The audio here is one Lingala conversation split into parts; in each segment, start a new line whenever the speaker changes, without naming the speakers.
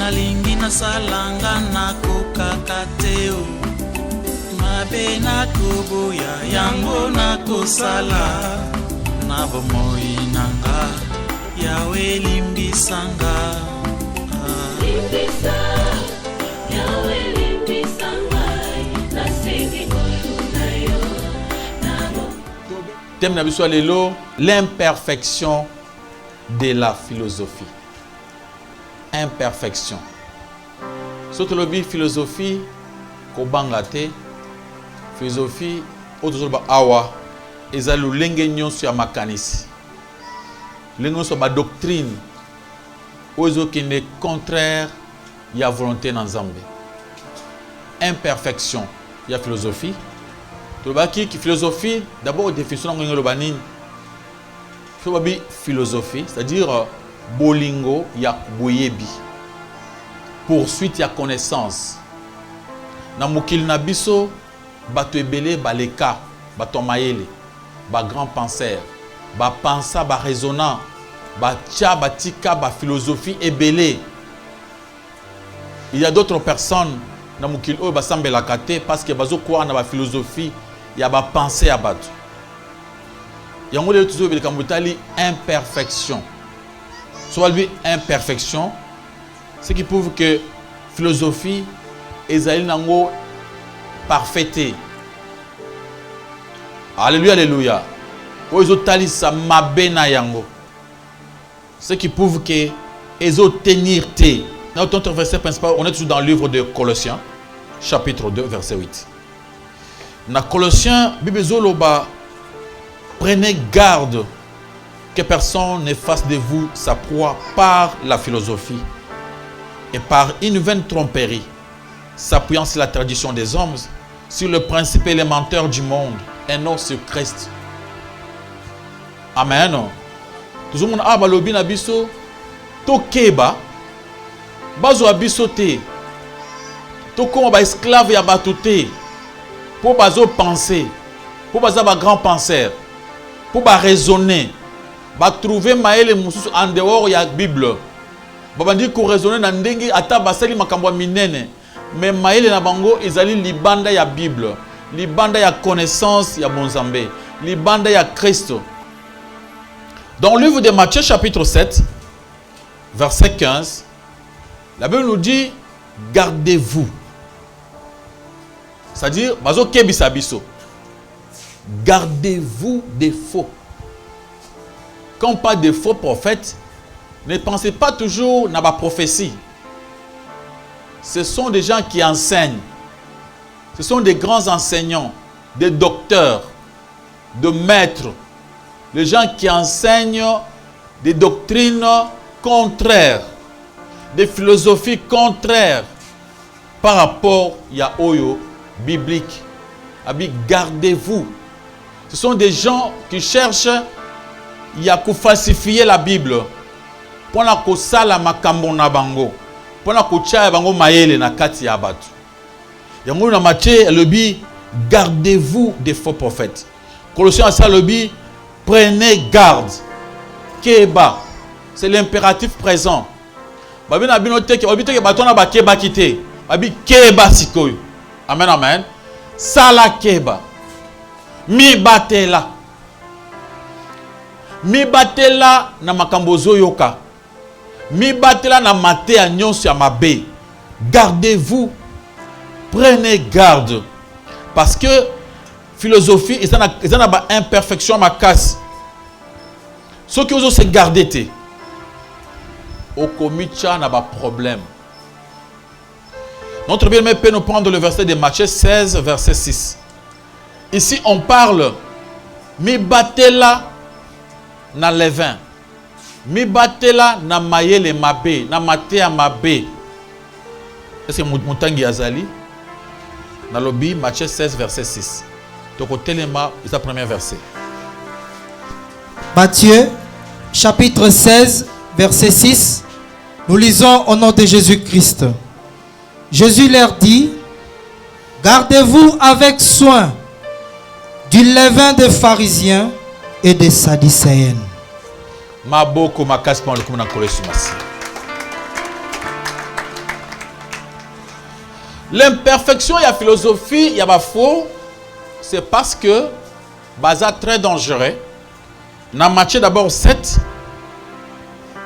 nalingi nasalanga nakokakateo mabe nakoboya yango nakosala na bomoi nanga yawe limbisanga limbisa yawe limbisanga nasengi koluna yo nabo.
Thème na biso lelo, l'imperfection de la philosophie. Imperfection. Soto lobi philosophie ko bangate philosophie otozoba awa ezalo lenge nyonso ya makanisi. Lenge so ba doctrine ozo qui n'est contraire ya volonté na Nzambe. Imperfection ya philosophie. Tolobaki ki philosophie d'abord définition ngenge lo banini. Philosophie, c'est-à-dire bolingo ya boyebi, poursuite ya connaissance. Na mokili na biso bato ebele baleka, bato mayele, ba grand penseur, ba pensa, ba raisonnant, ba tia, ba tika, ba philosophie ebele. Il y a d'autres personnes na mokili oyo basambela kate parce que bazo croire na ba philosophie ya ba pensée ya bato. Yango le toujours le kamutali imperfection. Soit lui imperfection, ce qui prouve que philosophie ezali nango parfaite. Alléluia, alléluia. Ozo tali sa mabe na yango. Ce qui prouve que ezo tenir te. Dans notre verset principal, on est toujours dans le livre de Colossiens, chapitre 2, verset 8. Dans Colossiens, Bible zoloba, prenez garde que personne ne fasse de vous sa proie par la philosophie et par une vaine tromperie, s'appuyant sur la tradition des hommes, sur le principe élémentaire du monde et non sur Christ. Amen. Tout le monde a balobi na biso to keba bazo abiso te to ko ba esclave ya bato te pour bazo penser pour baza ba grand penseur pour raisonner, trouver maele mususu en dehors ya Bible. Babandi ko raisonner na ndenge ata basali makambo minene, mais maele na bango ezali libanda ya Bible, libanda ya connaissance ya Bonzambe, libanda ya Christ. Dans le livre de Matthieu chapitre 7, verset 15, la Bible nous dit gardez-vous. C'est-à-dire bazo kebisa biso. Gardez-vous des faux. Quand on parle de faux prophètes, ne pensez pas toujours à la prophétie. Ce sont des gens qui enseignent. Ce sont des grands enseignants, des docteurs, de maîtres. Les gens qui enseignent des doctrines contraires, des philosophies contraires par rapport à Oyo biblique. Gardez-vous. Ce sont des gens qui cherchent à falsifier la Bible pour que sala makambo na bango, pour que tia bango maele na kati ya batu. Yango na Matthieu lebi gardez-vous des faux prophètes. Colossiens ça lebi prenez garde. Keba, c'est l'impératif présent. Babi na binote ke obi te ke batona ba keba kite. Babi keba sikoyo. Amen amen. Sala keba. Mi batela na makambo zoyoka, mi batela na mate ya nyonso ya mabe. Gardez-vous, prenez garde, parce que philosophie ils ont ba imperfection makasi. Ceux qui osent se garder te okomicha na ba problème. Notre bien-aimé peut nous prendre le verset de Matthieu 16 verset 6. Ici, on parle mi batela na levain, mi batela na mayele mabe, na matea mabe. Est-ce que Moutangi Azali? Dans le Bible, Matthieu 16, verset 6. Donc, au téléma, c'est le premier verset.
Matthieu, chapitre 16, verset 6. Nous lisons au nom de Jésus-Christ. Jésus leur dit, gardez-vous avec soin du levain des pharisiens et des sadducéens.
L'imperfection et la philosophie, il y a faux, c'est parce que c'est très dangereux. Dans Matthieu d'abord 7,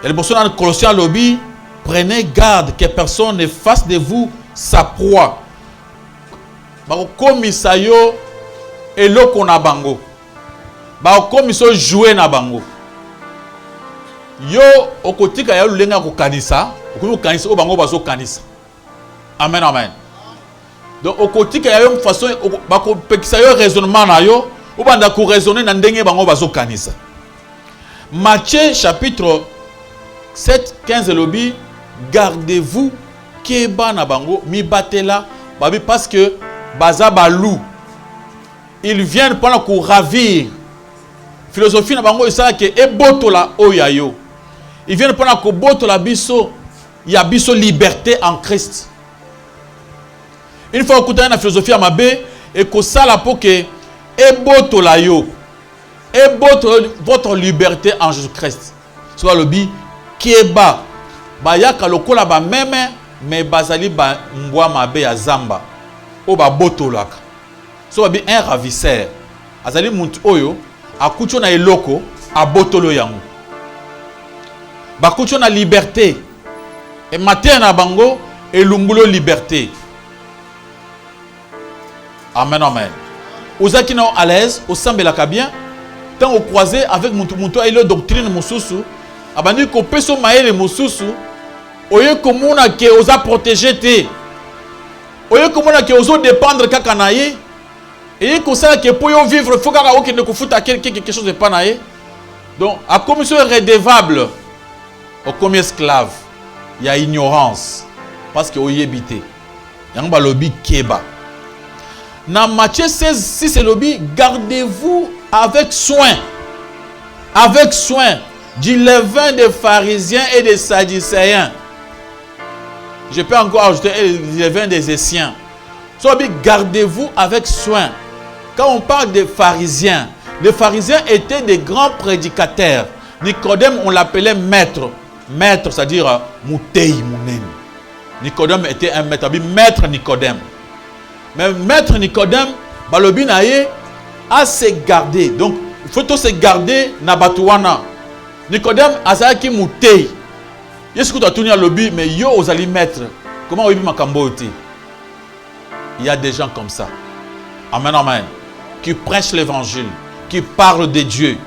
et le bonsoir dans le Colossiens lobby, prenez garde que personne ne fasse de vous sa proie. Comme ça yo et l'oko na bango. Comme ça jouer na bango. Yo okotika ya lulenga ko kanisa, ko kanisa o bango bazo kanisa. Amen amen. Donc okotika ya une façon bako pekisa yo raisonnement na yo, ou banda ko raisonner na ndenge bango bazo kanisa. Matthieu chapitre 7 15 lobby, gardez-vous keba na bango mi batela babi parce que baza balou. Ils viennent pendant qu'on ravir. Philosophie na bango isa ke ebotola oyayo. Ils viennent pendant qu'on botola biso, il y a biso liberté en Christ. Une fois que la philosophie à mabe et que ça la pour que ebotola yo. Ebotola votre liberté en Jésus-Christ. Soit le bi keba ba yaka lokola ba meme mais bazali ba mbwa mabe ya zamba. O ba botolaka. So bi un ravisseur. Azali muntu oyo akucho na eloko abotolo yango. Ba kucho na liberté. Et matin na bango elungulo liberté. Amen amen. Ozaki na à l'aise, osambelaka bien. Tant au croisé avec muntu et le doctrine mususu, abandi ko peso maele mususu, oye komuna ke oza protéger te. Oye komuna ke ozo dépendre kaka na ye. Et comme ça que pour vivre, il faut qu'il ne foute à quelque chose de pas naïe. Donc, à commission redevable, au comme esclave, il y a ignorance. Parce qu'il y a habité. Il y a un lobby keba. Dans Matthieu 16, 6 c'est lobby, gardez-vous avec soin. Avec soin du levain des pharisiens et des sadducéens. Je peux encore ajouter le levain des Essiens. Gardez-vous avec soin. Quand on parle des pharisiens, les pharisiens étaient des grands prédicateurs. Nicodème, on l'appelait maître. Maître, c'est-à-dire Moutei Mounen. Nicodème était un maître. Maître Nicodème. Mais maître Nicodème, Balobi Naye, a se garder. Donc, il faut se garder Nabatouana. Nicodème, Azaki Moutei. Est-ce que tu as tourné à lobby, mais yo, osali maître. Comment on Makambo oti? Il y a des gens comme ça. Amen, amen. Qui prêchent l'évangile, qui parlent de Dieu,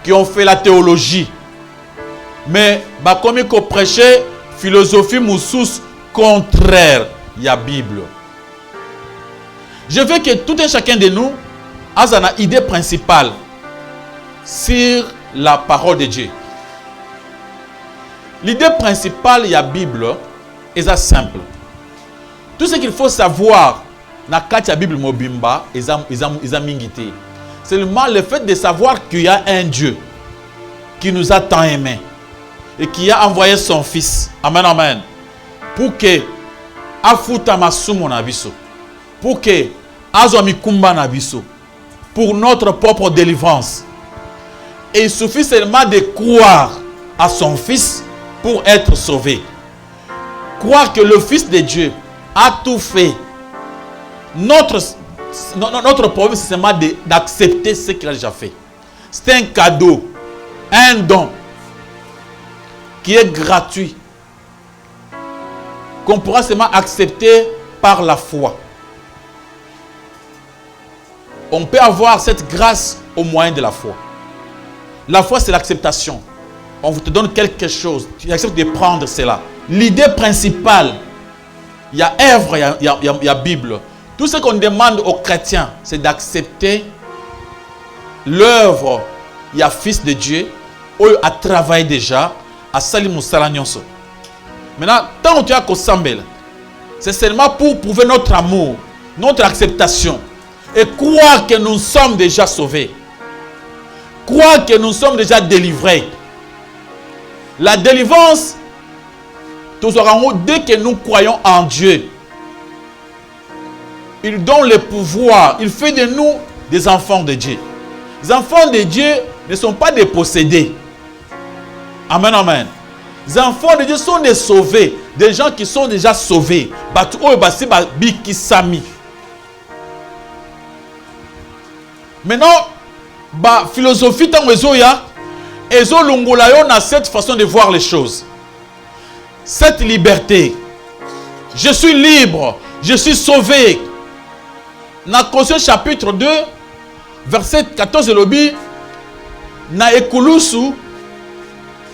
qui ont fait la théologie. Mais, comme ils prêchaient philosophie moussous contraire, il y a Bible. Je veux que tout un chacun de nous ait une idée principale sur la parole de Dieu. L'idée principale, il y a Bible, et c'est simple. Tout ce qu'il faut savoir dans la Bible mobimba, seulement le fait de savoir qu'il y a un Dieu qui nous a tant aimés et qui a envoyé son fils. Amen, amen. Pour que afuta masumo na biso, pour que azwami kumba na biso, pour notre propre délivrance. Et il suffit seulement de croire à son fils pour être sauvé. Croire que le fils de Dieu a tout fait. Notre problème, c'est seulement d'accepter ce qu'il a déjà fait. C'est un cadeau, un don qui est gratuit, qu'on pourra seulement accepter par la foi. On peut avoir cette grâce au moyen de la foi. La foi, c'est l'acceptation. On vous te donne quelque chose, tu acceptes de prendre cela. L'idée principale, il y a œuvre, il y a Bible. Tout ce qu'on demande aux chrétiens, c'est d'accepter l'œuvre. Il y a Fils de Dieu, qui a travaillé déjà, à Salimou Salanyonso. Maintenant, tant que tu as Kosambel, c'est seulement pour prouver notre amour, notre acceptation, et croire que nous sommes déjà sauvés. Croire que nous sommes déjà délivrés. La délivrance, dès que nous croyons en Dieu, il donne le pouvoir, il fait de nous des enfants de Dieu. Les enfants de Dieu ne sont pas des possédés. Amen, amen. Les enfants de Dieu sont des sauvés. Des gens qui sont déjà sauvés. Maintenant, philosophie dans cette façon de voir les choses. Cette liberté. Je suis libre. Je suis sauvé. Dans Colossiens chapitre 2, verset 14 de l'Obi, na ekulusu,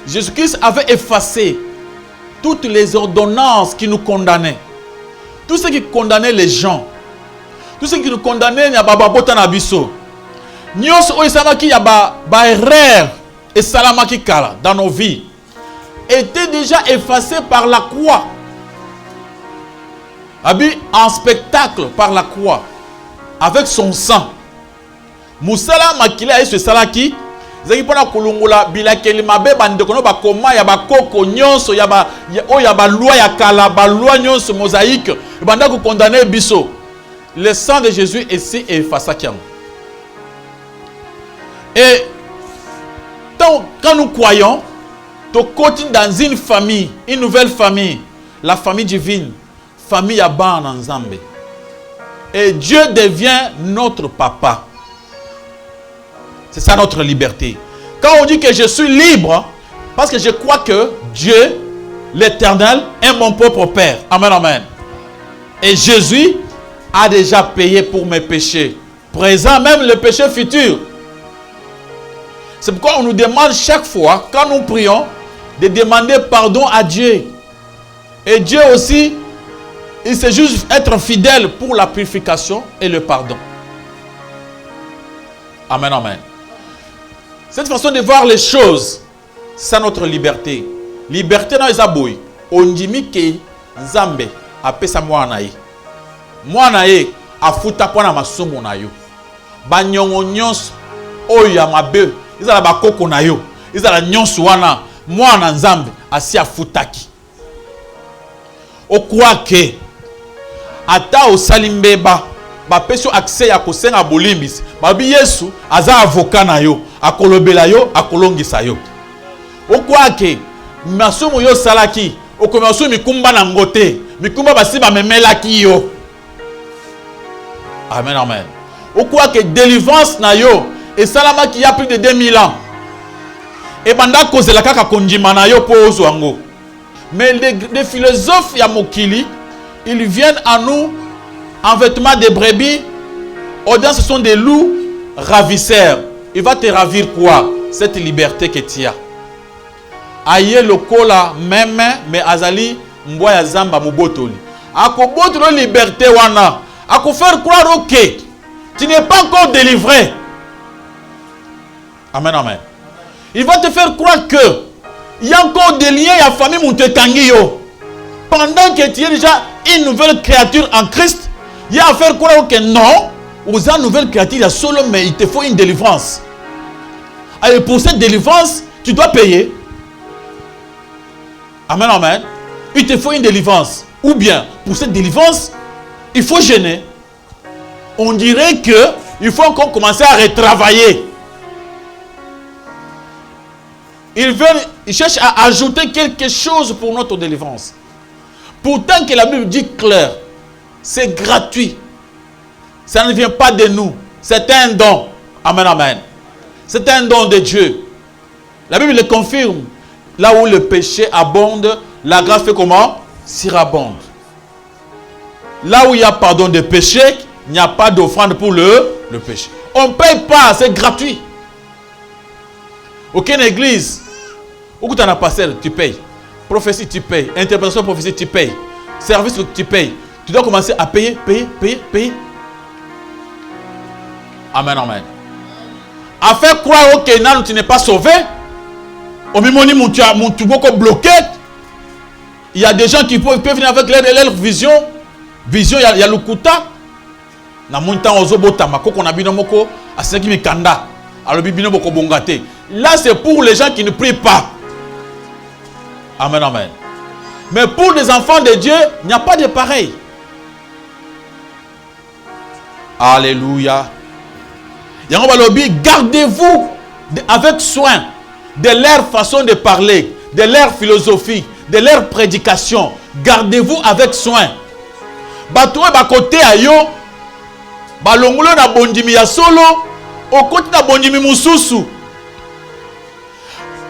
Jésus-Christ avait effacé toutes les ordonnances qui nous condamnaient. Tout ce qui condamnait les gens. Tout ce qui nous condamnait, il y a bababota na biso. Nyos oisamaki ya ba erreur et salamaki kala dans nos vies était déjà effacé par la croix. Abi en spectacle par la croix avec son sang. Musala makila et ce salaki zaki pona kulungula bilakeli mabe bandekono ba koma ya ba koko nyonso ya ba loi ya kala ba loi nyonso mosaïque banda ko condamner biso. Le sang de Jésus ici est effacé. Et quand nous croyons, nous continuons dans une famille, une nouvelle famille, la famille divine, famille Abba en Nzambe. Et Dieu devient notre papa. C'est ça notre liberté. Quand on dit que je suis libre, parce que je crois que Dieu, l'Éternel, est mon propre Père. Amen, amen. Et Jésus a déjà payé pour mes péchés. Présent, même le péché futur. C'est pourquoi on nous demande chaque fois, quand nous prions, de demander pardon à Dieu. Et Dieu aussi, il sait juste être fidèle pour la purification et le pardon. Amen, amen. Cette façon de voir les choses, c'est notre liberté. Liberté dans les aboui. On dit que Nzambe a pesa mwana ye. Mwana ye a futa pona masumu na yo. Banyongo nyonso oya mabe. Izala bakoko na yo. Izala nyonso wana mwana Nzambe asi afutaki. Okwa ke ata osalimbeba ba peso accès ya kosenga bolimbisi. Babi Yesu aza avocat na yo, akolobela yo, akolongisa yo. Okwa ke masumu yo salaki, okomasu mikumba na ngote, mikumba basi ba memelaki yo. Amen, amen. Okwa ke délivrance na yo et salama qui a plus de 2000 ans. Et banda kozela kaka konjima na yo po ozwango. Mais les philosophes ya mokili, ils viennent à nous en vêtements de brebis. Au-dedans, ce sont des loups ravisseurs. Il va te ravir quoi? Cette liberté que tu as. Aïe le kola même, mais azali mboya ya zamba mubotoli. Ako botolo liberté wana. Ako faire croire ok. Tu n'es pas encore délivré. Amen, amen. Il va te faire croire que il y a encore des liens à la famille Moutekangiyo. Pendant que tu es déjà une nouvelle créature en Christ, il y a à faire croire que non, aux une nouvelle créature, il y a solo, mais il te faut une délivrance. Et pour cette délivrance, tu dois payer. Amen, amen. Il te faut une délivrance. Ou bien, pour cette délivrance, il faut gêner. On dirait que il faut encore commencer à retravailler. Ils cherchent à ajouter quelque chose pour notre délivrance. Pourtant que la Bible dit clair, c'est gratuit. Ça ne vient pas de nous. C'est un don. Amen, amen. C'est un don de Dieu. La Bible le confirme. Là où le péché abonde, la grâce fait comment? Surabonde. Là où il y a pardon de péché, il n'y a pas d'offrande pour le péché. On ne paye pas, c'est gratuit. Aucune église, où tu en as passé, tu payes. Prophétie, tu payes. Interprétation prophétie, tu payes. Service, tu payes. Tu dois commencer à payer. Amen, amen. À faire croire au Kénan où tu n'es pas sauvé. Au même moment où tu as beaucoup bloqué. Il y a des gens qui peuvent venir avec leur vision. Vision, il y a le kuta. Na montant aux obotama, qu'on a binomoko, à ce qui me kanda. Alors, bibinoboko bongate. Là, c'est pour les gens qui ne prient pas. Amen, amen. Mais pour les enfants de Dieu, il n'y a pas de pareil. Alléluia. Gardez-vous avec soin de leur façon de parler, de leur philosophie, de leur prédication. Gardez-vous avec soin. Batoué ba côté ayo, ba longolo na bondimi ya solo, au côté na bondimi mususu.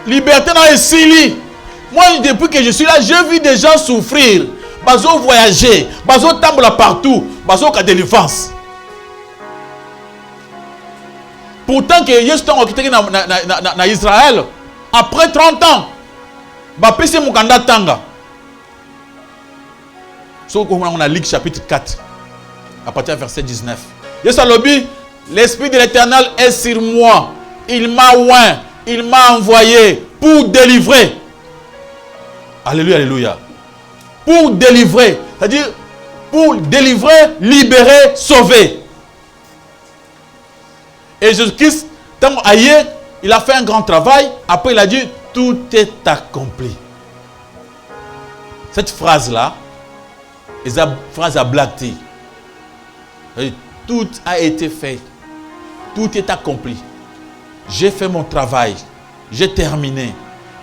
Liberté na esili. Moi, depuis que je suis là, j'ai vu des gens souffrir. Bazo voyager, bazo tambola partout, bazo ka délivrance. Pourtant que Yesu tango kitaki na Israël, après 30 ans, ba pese mukanda tanga. So on a Luc chapitre 4, à partir du verset 19. Yesu alobi, l'Esprit de l'Éternel est sur moi. Il m'a oint, il m'a envoyé pour délivrer. Alléluia, alléluia. Pour délivrer, c'est-à-dire pour délivrer, libérer, sauver. Et Jésus-Christ, tant ailleurs, il a fait un grand travail. Après, il a dit, tout est accompli. Cette phrase-là, c'est une phrase à blaguer. Tout a été fait. Tout est accompli. J'ai fait mon travail. J'ai terminé.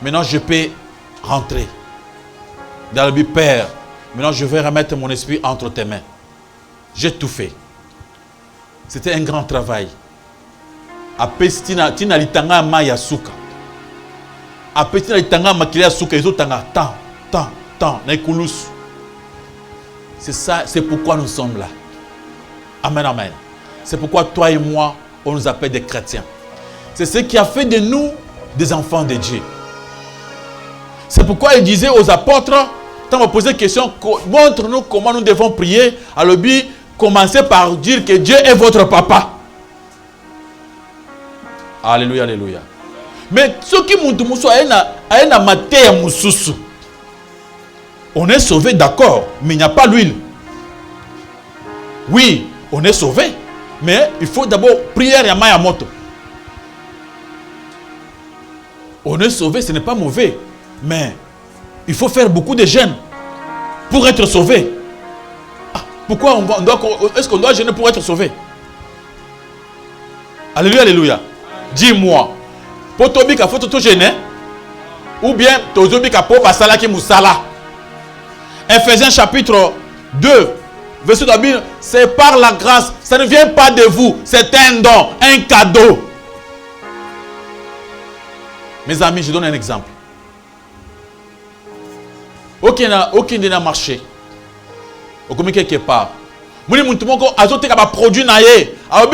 Maintenant, je peux rentrer. Dans le but, Père, maintenant, je vais remettre mon esprit entre tes mains. J'ai tout fait. C'était un grand travail. Après, tina litanga ma yasuka. Après, tina litanga makili yasuka. Ils ont tant, naikulus. C'est ça, c'est pourquoi nous sommes là. Amen, amen. C'est pourquoi toi et moi, on nous appelle des chrétiens. C'est ce qui a fait de nous des enfants de Dieu. C'est pourquoi il disait aux apôtres, quand on posait la question, montre-nous comment nous devons prier. Alors, commencez par dire que Dieu est votre papa. Alléluia, alléluia. Mais ce qui on est sauvé, d'accord, mais il n'y a pas l'huile. Oui, on est sauvé, mais il faut d'abord prier à Mayamoto. On est sauvé, ce n'est pas mauvais, mais il faut faire beaucoup de jeûnes pour être sauvé. Ah, pourquoi est-ce qu'on doit jeûner pour être sauvé? Alléluia, alléluia. Dis-moi, pour Tobika, faut tout gêner, ou bien Tobika pour Basala qui Moussala. Ephésiens chapitre 2, verset 2, c'est par la grâce, ça ne vient pas de vous, c'est un don, un cadeau. Mes amis, je donne un exemple. Aucun n'a marché. Au commis quelque part.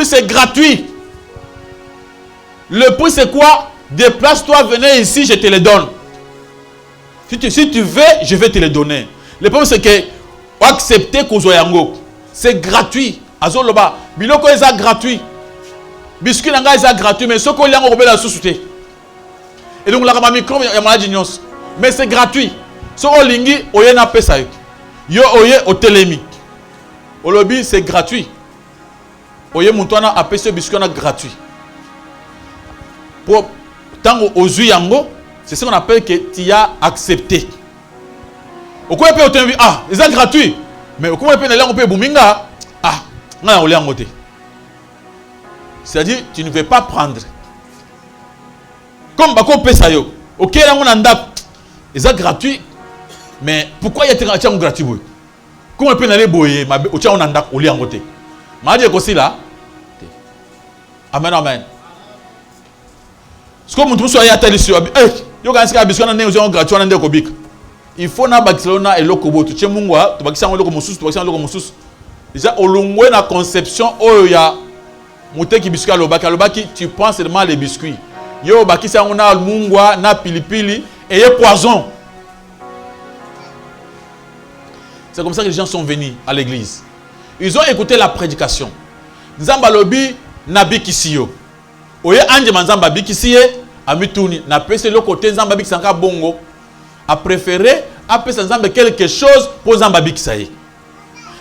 C'est gratuit. Le prix c'est quoi? Déplace-toi, venez ici, je te le donne. Si tu veux, je vais te le donner. Le problème c'est que accepter Kozoyango. C'est gratuit. Azoloba. Biloko est gratuit. Biscuit nanga est gratuit, mais ce qu'on a obé la sous-souté. Et donc la micro ya maladie nyos. Mais c'est gratuit. So olingi oye na pesa yo. Yo oye au télémi. Au lobby c'est gratuit. Oye muntwana apese biscuit na gratuit. Pour tango ozu yango, c'est ce qu'on appelle que tu as accepté. Au quoi peut obtenir ah, c'est gratuit. Mais au quoi peut aller on peut buminga ah, na ole yango te. C'est-à-dire tu ne veux pas prendre. Comme bako pesa yo. OK là on anda c'est gratuit. Mais pourquoi il y a des gratuit boy? Comment peut aller boyer ma au tia on anda ole yango te. Ma dire aussi là. Amen amen. Ce que nous sommes à télé sur yo quand est-ce que na neo gratuit on anda ko bik. Il faut na Barcelona et lokobo tu tche mungwa tu bakisa loko mususu tu bakisa loko mususu. Déjà olongwe na conception oya muteki biscuit alobaki tu prends seulement les biscuits. Yo bakisa on mungwa na pilipili et y poison. C'est comme ça que les gens sont venus à l'église. Ils ont écouté la prédication. Nzamba lobi na bikisiyo. Oye anje manzamba bikisiye amituni na pese le côté nzamba bikisanka bongo a préféré apesa nzamba quelque chose pour nzamba bikisaye.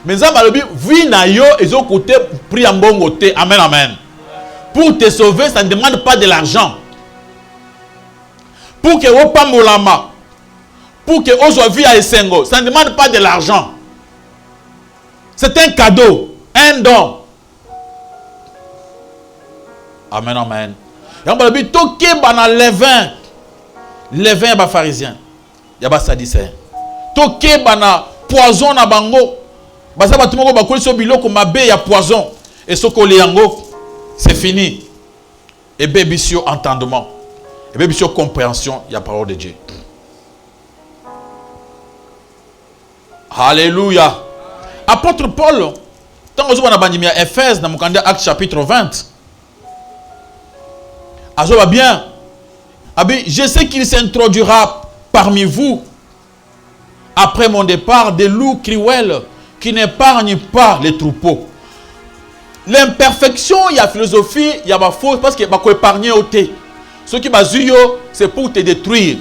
Mais nzamba lobi vi na yo ezo côté pri mbongo te. Amen amen. Pour te sauver, ça ne demande pas de l'argent. Pour que vous pas molama, pour que vous soyez vie à Essengo, ça ne demande pas de l'argent. C'est un cadeau, un don. Amen, amen. Et on va dire, toke bana levain. les vins ya pharisiens, ya ba sadducéens. Toke bana poison na bango. Baza batu moko bakoli so biloko mabe ya poison. Et ce qu'on yango, c'est fini. Et bébisio entendement. Et bébisio compréhension, il y a la parole de Dieu. Alléluia. Apôtre Paul, tant que vous avez à Éphèse, dans mon candidat Acte chapitre 20, va bien. Je sais qu'il s'introduira parmi vous, après mon départ, des loups cruels qui n'épargnent pas les troupeaux. L'imperfection, il y a philosophie, il y a ma faute, parce qu'il y a épargner au thé. Ce qui c'est pour te détruire.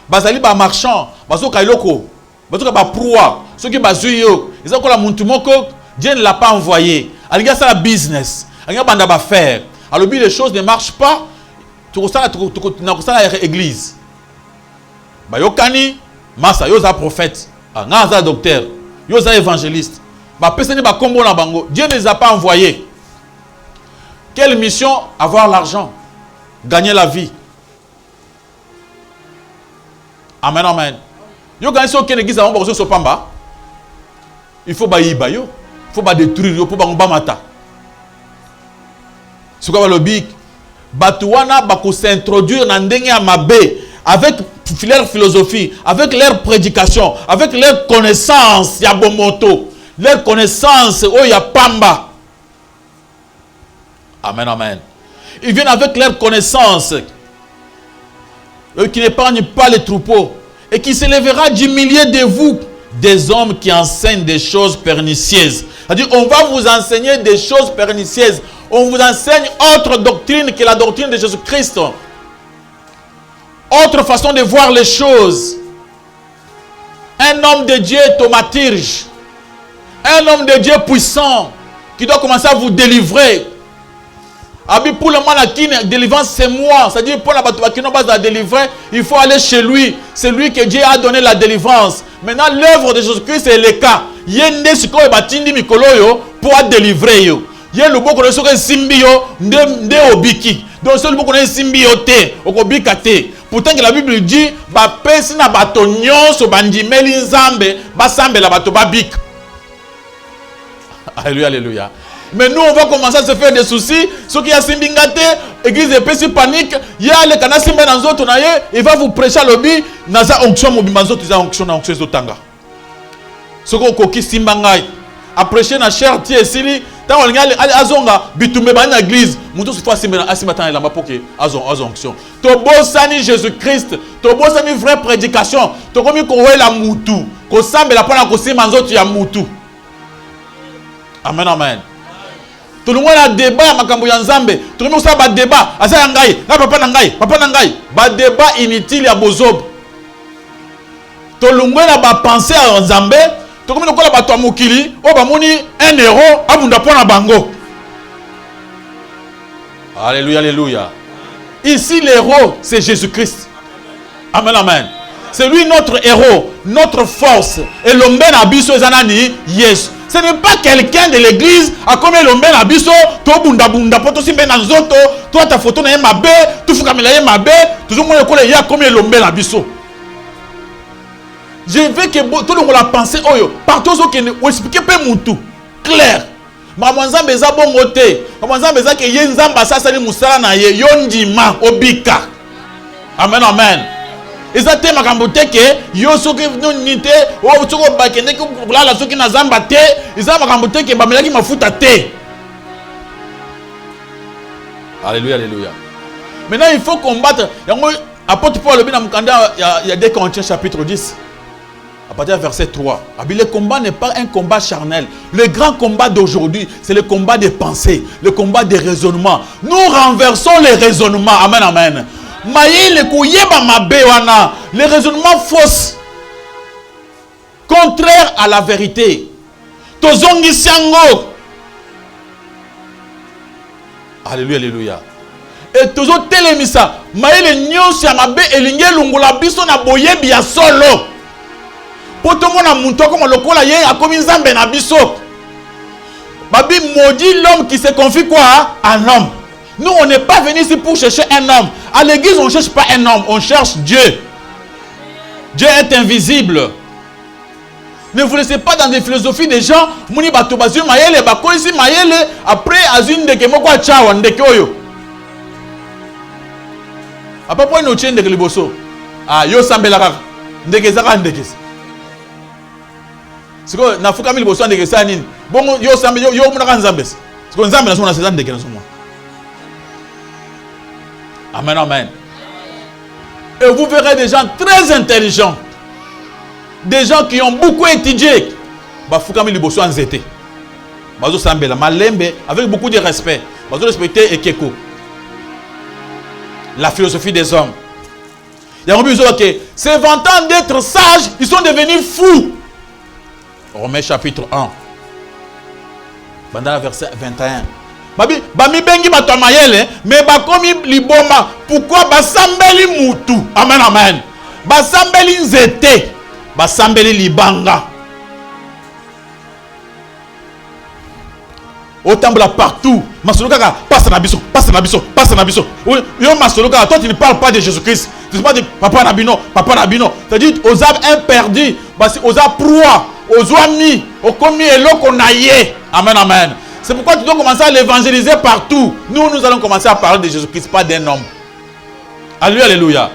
Bazali ba marchand, bazo kailoko, bazo ba proie. Ce qui bazuyo, ils ont la montumoko, Dieu ne l'a pas envoyé. Alors il y a ça la business, il y a banda ba faire. Alors les choses ne marchent pas. Tu constate l'église. Ba yokani, massa yoza prophète, ngaza docteur, yoza évangéliste. Ba pesene ba kombo na bango. Dieu ne les a pas envoyés. Quelle mission? Avoir l'argent, gagner la vie. Amen, amen. Yo gagner ce qu'une église a besoin de pamba. Il faut baïba yo, il faut détruire yo pour ba mata. C'est quoi le big? Batouana bako s'introduire dans ndenge ya mabe avec leur philosophie, avec leur prédication, avec leur connaissance ya bomoto, leur connaissance oh ya pamba. Amen, amen. Ils viennent avec leur connaissance, qui n'épargnent pas les troupeaux, et qui s'élèvera du milieu de vous, des hommes qui enseignent des choses pernicieuses. C'est-à-dire, on va vous enseigner des choses pernicieuses. On vous enseigne autre doctrine que la doctrine de Jésus-Christ. Autre façon de voir les choses. Un homme de Dieu thaumaturge. Un homme de Dieu puissant, qui doit commencer à vous délivrer. Pour le moment, la délivrance, c'est moi. C'est-à-dire, pour la base de la délivrance, il faut aller chez lui. C'est lui que Dieu a donné la délivrance. Maintenant, l'œuvre de Jésus-Christ, c'est le cas. Il y a des gens qui pour délivrer. Il y a des gens qui sont simbio, de obiki. Donc, ceux qui sont symbioté, obikate. Pourtant, la Bible dit, ba pesi na bato nyonso bandimeli nzambe, ba sambe la bato babik. Alléluia, alléluia. Mais nous, on va commencer à se faire des soucis. Ceux qui ont simbingate, église de péché panique, il y a les canassi mais dans autres, il va vous prêcher à l'objet, naza onction mobimazo, tu as onction na onction zotanga. Ceux qui ont coquille simbangai, à prêcher na cher tie sili, tant on y a azonga, bitumbe ban église, moutou se fait simba asimatan la mapoke, azon onction. Tobo sani Jésus-Christ, tobo sani vraie prédication, to komi ko la moutou, ko sambe la pona ko simanzo tu ya moutou. Amen, amen. Tout le monde a débat makambo ya nzambe. Tout le monde a débat. Asa yangai, na papa nangai, papa nangai. Ba débat inutile ya bozob. Tout le monde a pensé à nzambe. Tout le monde a ba to mokili, o ba moni 1 euro abunda pona bango. Alléluia, alléluia. Ici l'héros c'est Jésus-Christ. Amen, amen. C'est lui notre héros, notre force. Et l'homme ben abiso ezanani Yesu. Ce n'est pas quelqu'un de l'église à comme l'homme ben abiso, to bunda bunda poto simbe na nzoto, toi ta photo na mabe, tu fukamela ye mabe, toujours moi ko le ya comme l'homme ben abiso. Je veux que tout le monde la penser oyo, partout ce qui ne expliquer pas mutu clair. Ma nzambe za bongo te. Ma nzambe za ke ye nzamba sasa ni musala na ye yondima obika. Amen, amen. Ezate makambo teke yo soki nite o soko bakende ko la soki na zamba te ezama makambo teke ba melaki mafuta te. Alléluia, alléluia. Maintenant il faut combattre. Apôtre Paul le mukanda il y a 2 Corinthiens chapitre 10 à partir du verset 3. Le combat n'est pas un combat charnel. Le grand combat d'aujourd'hui, c'est le combat des pensées, le combat des raisonnements. Nous renversons les raisonnements. Amen, amen. Les raisonnements fausses, contraires à la vérité. Alléluia, alléluia. Et toujours télémisa. Maïle nyonsi ya mabe elinge lungula biso na boyebi ya solo. Poto mona muntu comme lokola ye akomi nzambe na biso. Babi maudit l'homme qui se confie quoi à un homme. Nous, on n'est pas venu ici pour chercher un homme. À l'église, on ne cherche pas un homme, on cherche Dieu. Dieu est invisible. Ne vous laissez pas dans des philosophies des gens. Muni batobazi mayele bakoisi mayele après azune ndeke moko achawa ndeke oyo. Apa po no chende ke liboso. Ah yo sambela kaka. Ndeke zaka ndeke. Siko nafuka mi liboso ndeke sa nini? Bongo yo sambe yo muna kan nzambe. Siko nzambe na sona seza ndeke na somo. Amen amen. Et vous verrez des gens très intelligents. Des gens qui ont beaucoup étudié. Bafukami liboso anzete. Bazo sambela malembe avec beaucoup de respect. Bazo respecter ekeko. La philosophie des hommes. Il y a besoin que ces vantant d'être sages, ils sont devenus fous. Romains chapitre 1. Bandana verset 21. Bami bengi bato mayele mais bakomi liboma. Pourquoi basambeli mutu? Amen amen. Basambeli nzete. Basambeli libanga. Otambla partout. Masoloka passe na biso, passe na biso, passe na biso. Yo masoloka, toi tu ne parles pas de Jésus-Christ. Tu ne parles pas de papa nabino, papa nabino. C'est-à-dire aux âmes imperdues, aux âmes proies, aux amis, aux commis et l'eau qu'on aille. Amen amen. C'est pourquoi tu dois commencer à l'évangéliser partout. Nous allons commencer à parler de Jésus-Christ, pas d'un homme. Alléluia, alléluia.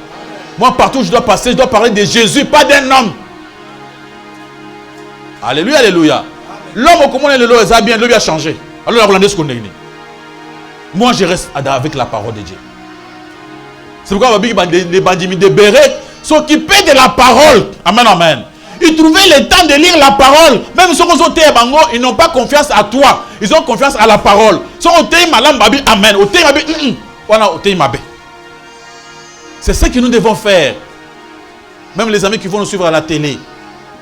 Moi partout où je dois passer, je dois parler de Jésus, pas d'un homme. Alléluia, alléluia. L'homme au commun et le lot, ça a bien, lui a changé. Alors la ce qu'on est. Moi je reste avec la parole de Dieu. C'est pourquoi les bandits de Béret s'occupaient de la parole. Amen, amen. Ils trouvaient le temps de lire la parole. Même ceux qui ont bango, ils n'ont pas confiance à toi. Ils ont confiance à la parole. Amen. C'est ce que nous devons faire. Même les amis qui vont nous suivre à la télé.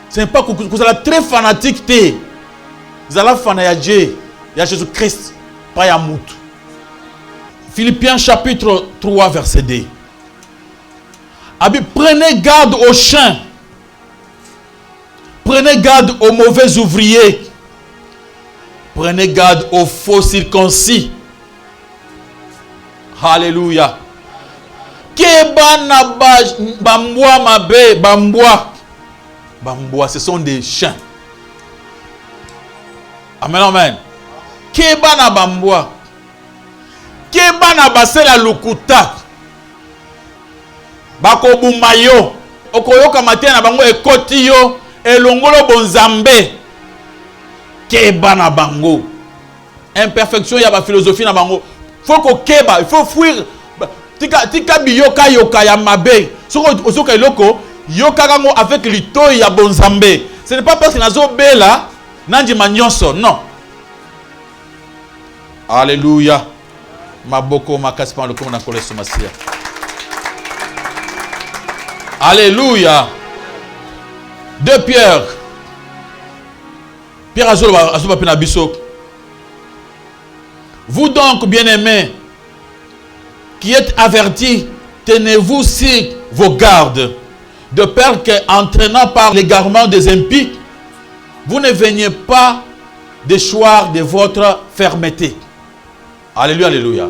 Ce n'est pas que vous allez très fanatique. Vous allez fanatique à Dieu. Il y a Jésus-Christ. Pas à Mout. Philippiens chapitre 3 verset 2. Prenez garde aux chiens. Prenez garde aux mauvais ouvriers. Prenez garde aux faux circoncis. Alléluia. Keba bambwa mabe bambwa. Bambwa, ce sont des chiens. Amen, amen. Keba na bambwa. Keba na basela lukuta. Bako bumayo. Okoyoka matia na bango ekoti yo. Elongolo bonzambe. Keba na bango. Imperfection ya ba philosophie na bango. Faut ko keba, il faut fuir. Tika biyoka yoka ya mabe. Soko osoka iloko yoka kango avec lito ya bonzambe. Ce n'est pas parce que nazo bela nandi manyonso, non. Alléluia. Maboko makaspa le comme na koleso masia. Alléluia. 2 Pierre. Pierre Azoba Penabiso. Vous donc, bien-aimés, qui êtes avertis, tenez-vous sur vos gardes, de peur qu'entraînant par l'égarement des impies, vous ne veniez pas déchoir de votre fermeté. Alléluia, alléluia.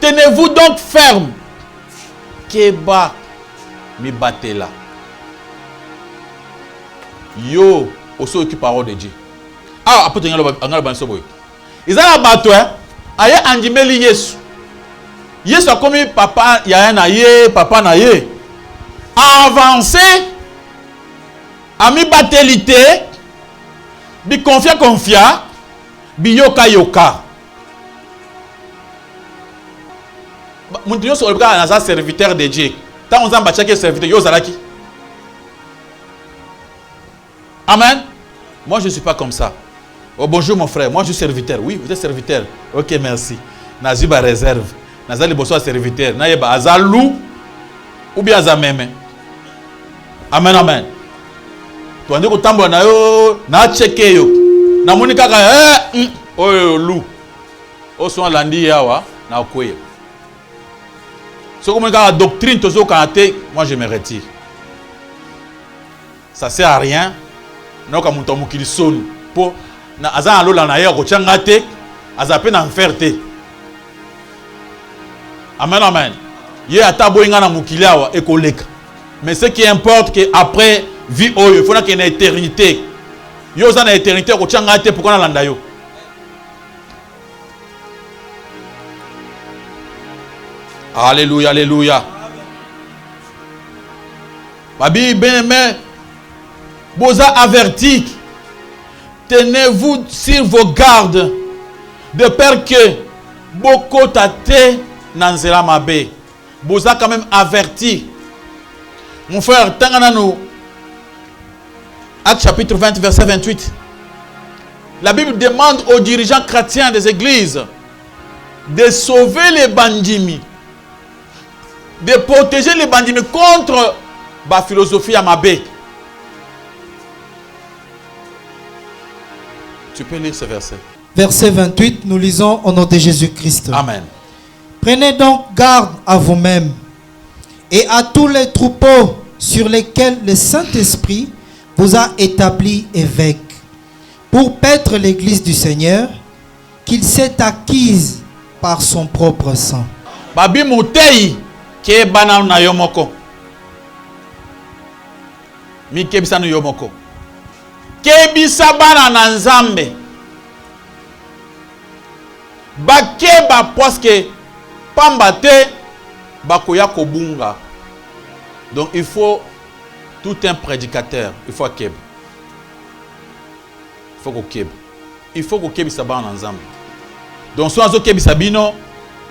Tenez-vous donc ferme. Keba mi batela. Yo, aussi qui parole de Dieu. Ah, après tu as banso boy. Ils ont la bateau hein. Aye andimeli Yesu. Yesu a comme papa ya na ye, papa na ye. Avancer à mi batelité, bi confia, bi yoka. Mon Dieu sur le bras na serviteur de Dieu. Tant on a chaque serviteur yo zalaki. Amen. Moi je ne suis pas comme ça. Oh bonjour mon frère, moi je suis serviteur. Oui, vous êtes serviteur. OK, merci. Naziba réserve. Nazali bosso serviteur. Nayeba azalou ou bien azameme. Amen amen. Tu andi ko tambola na yo na cheke yo. Na moni kaka oyo lou. O so landi yawa na okoye. Ce que la doctrine, moi je me retire. Ça ne sert à rien. Non, comme on dit, sonne. Pour na azan alo la na ya ko changate, azape na ferte. Amen amen. Ye ata boinga na mukili awa ekoleka. Mais ce qui importe, que après vie, il faut qu'il y ait une éternité. Yo za na éternité, ko tchanga te pourquoi na landa yo. Alléluia, alléluia. Babi bien-aimé, vous a averti. Tenez-vous sur vos gardes, de peur que beaucoup tate nanzela mabe. Vous a quand même averti. Mon frère, tangana nous. Acte chapitre 20, verset 28. La Bible demande aux dirigeants chrétiens des églises de sauver les bandits, de protéger les bandits contre la philosophie amabé. Tu peux lire ce verset.
Verset 28, nous lisons au nom de Jésus-Christ.
Amen.
Prenez donc garde à vous-mêmes et à tous les troupeaux sur lesquels le Saint-Esprit vous a établi évêque pour paître l'église du Seigneur qu'il s'est acquise par son propre sang.
Babi mutei ke bana na yomoko. Mi kebisa no yomoko. Kebisa bana na nzambe. Bakeba poske pambate bakoya kobunga. Donc il faut tout un prédicateur, il faut keb. Il faut keb. Il faut kebisa bana na nzambe. Donc so azo kebisa bino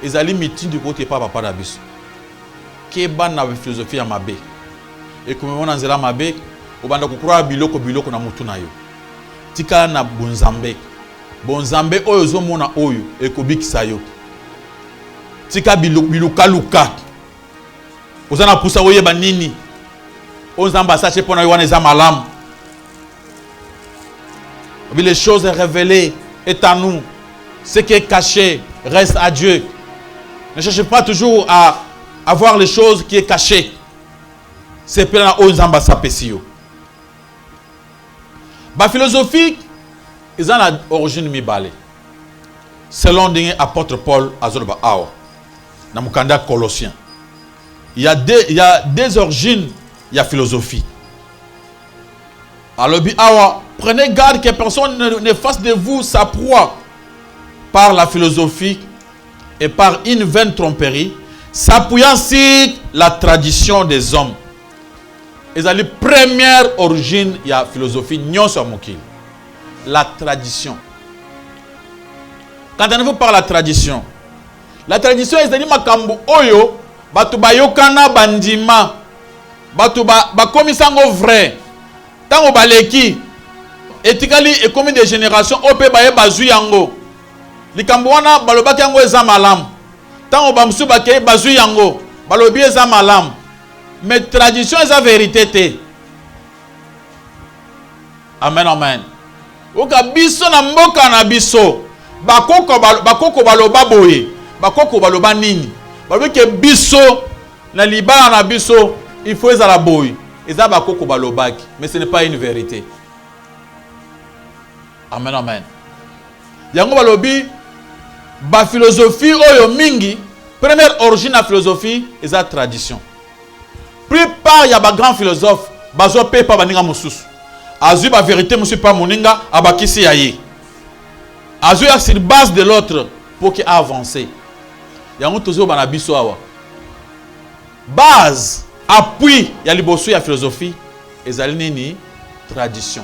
ezali mitin du côté papa para biso. Keba na philosophie ya mabe. Et comme on nzela mabe, obanda kokura biloko na mutu na yo. Tika na bonzambe. Bonzambe oyo zo mona oyo ekobikisa yo. Tika biluka luka. Ozana pusa oyeba nini? Onzamba sache pona yo wana eza malamu. Les choses révélées est à nous. Ce qui est caché reste à Dieu. Ne cherchez pas toujours à avoir les choses qui est cachées. C'est plein aux ambassades. La philosophie, ils ont l'origine mibale. Selon l'apôtre Paul Azorba Awa, dans le Colossiens. Il y a des origines, il y a philosophie. Alors, prenez garde que personne ne fasse de vous sa proie par la philosophie et par une vaine tromperie, s'appuyant sur la tradition des hommes. Et c'est la première origine de la philosophie, la tradition. Quand on parle de la tradition est dit makambu oyo batu bayokana bandima batu bakomisango vrai tango baleki etikali ekomi de génération ope baye bazui yango likambo wana balobaki yango eza malamu tango bamusu bakei bazui yango balobi eza malamu mais tradition eza vérité te. Amen, amen. Oka biso na mboka na biso bakoko baloba boye bakoko baloba nini balobi ke biso na libala na biso il faut ezala boye eza bakoko balobaki mais ce n'est pas une vérité. Amen, amen. Yango balobi ba philosophie oyo mingi première origine de la philosophie eza tradition. Plupart ya ba grand philosophe bazo pe pa baninga mususu azu ba vérité musu pa moninga abakisi yaye azu ya sur base de l'autre pour qu'il avance. Yango tozo bana biso awa base appui ya liboso ya philosophie ezali nini tradition.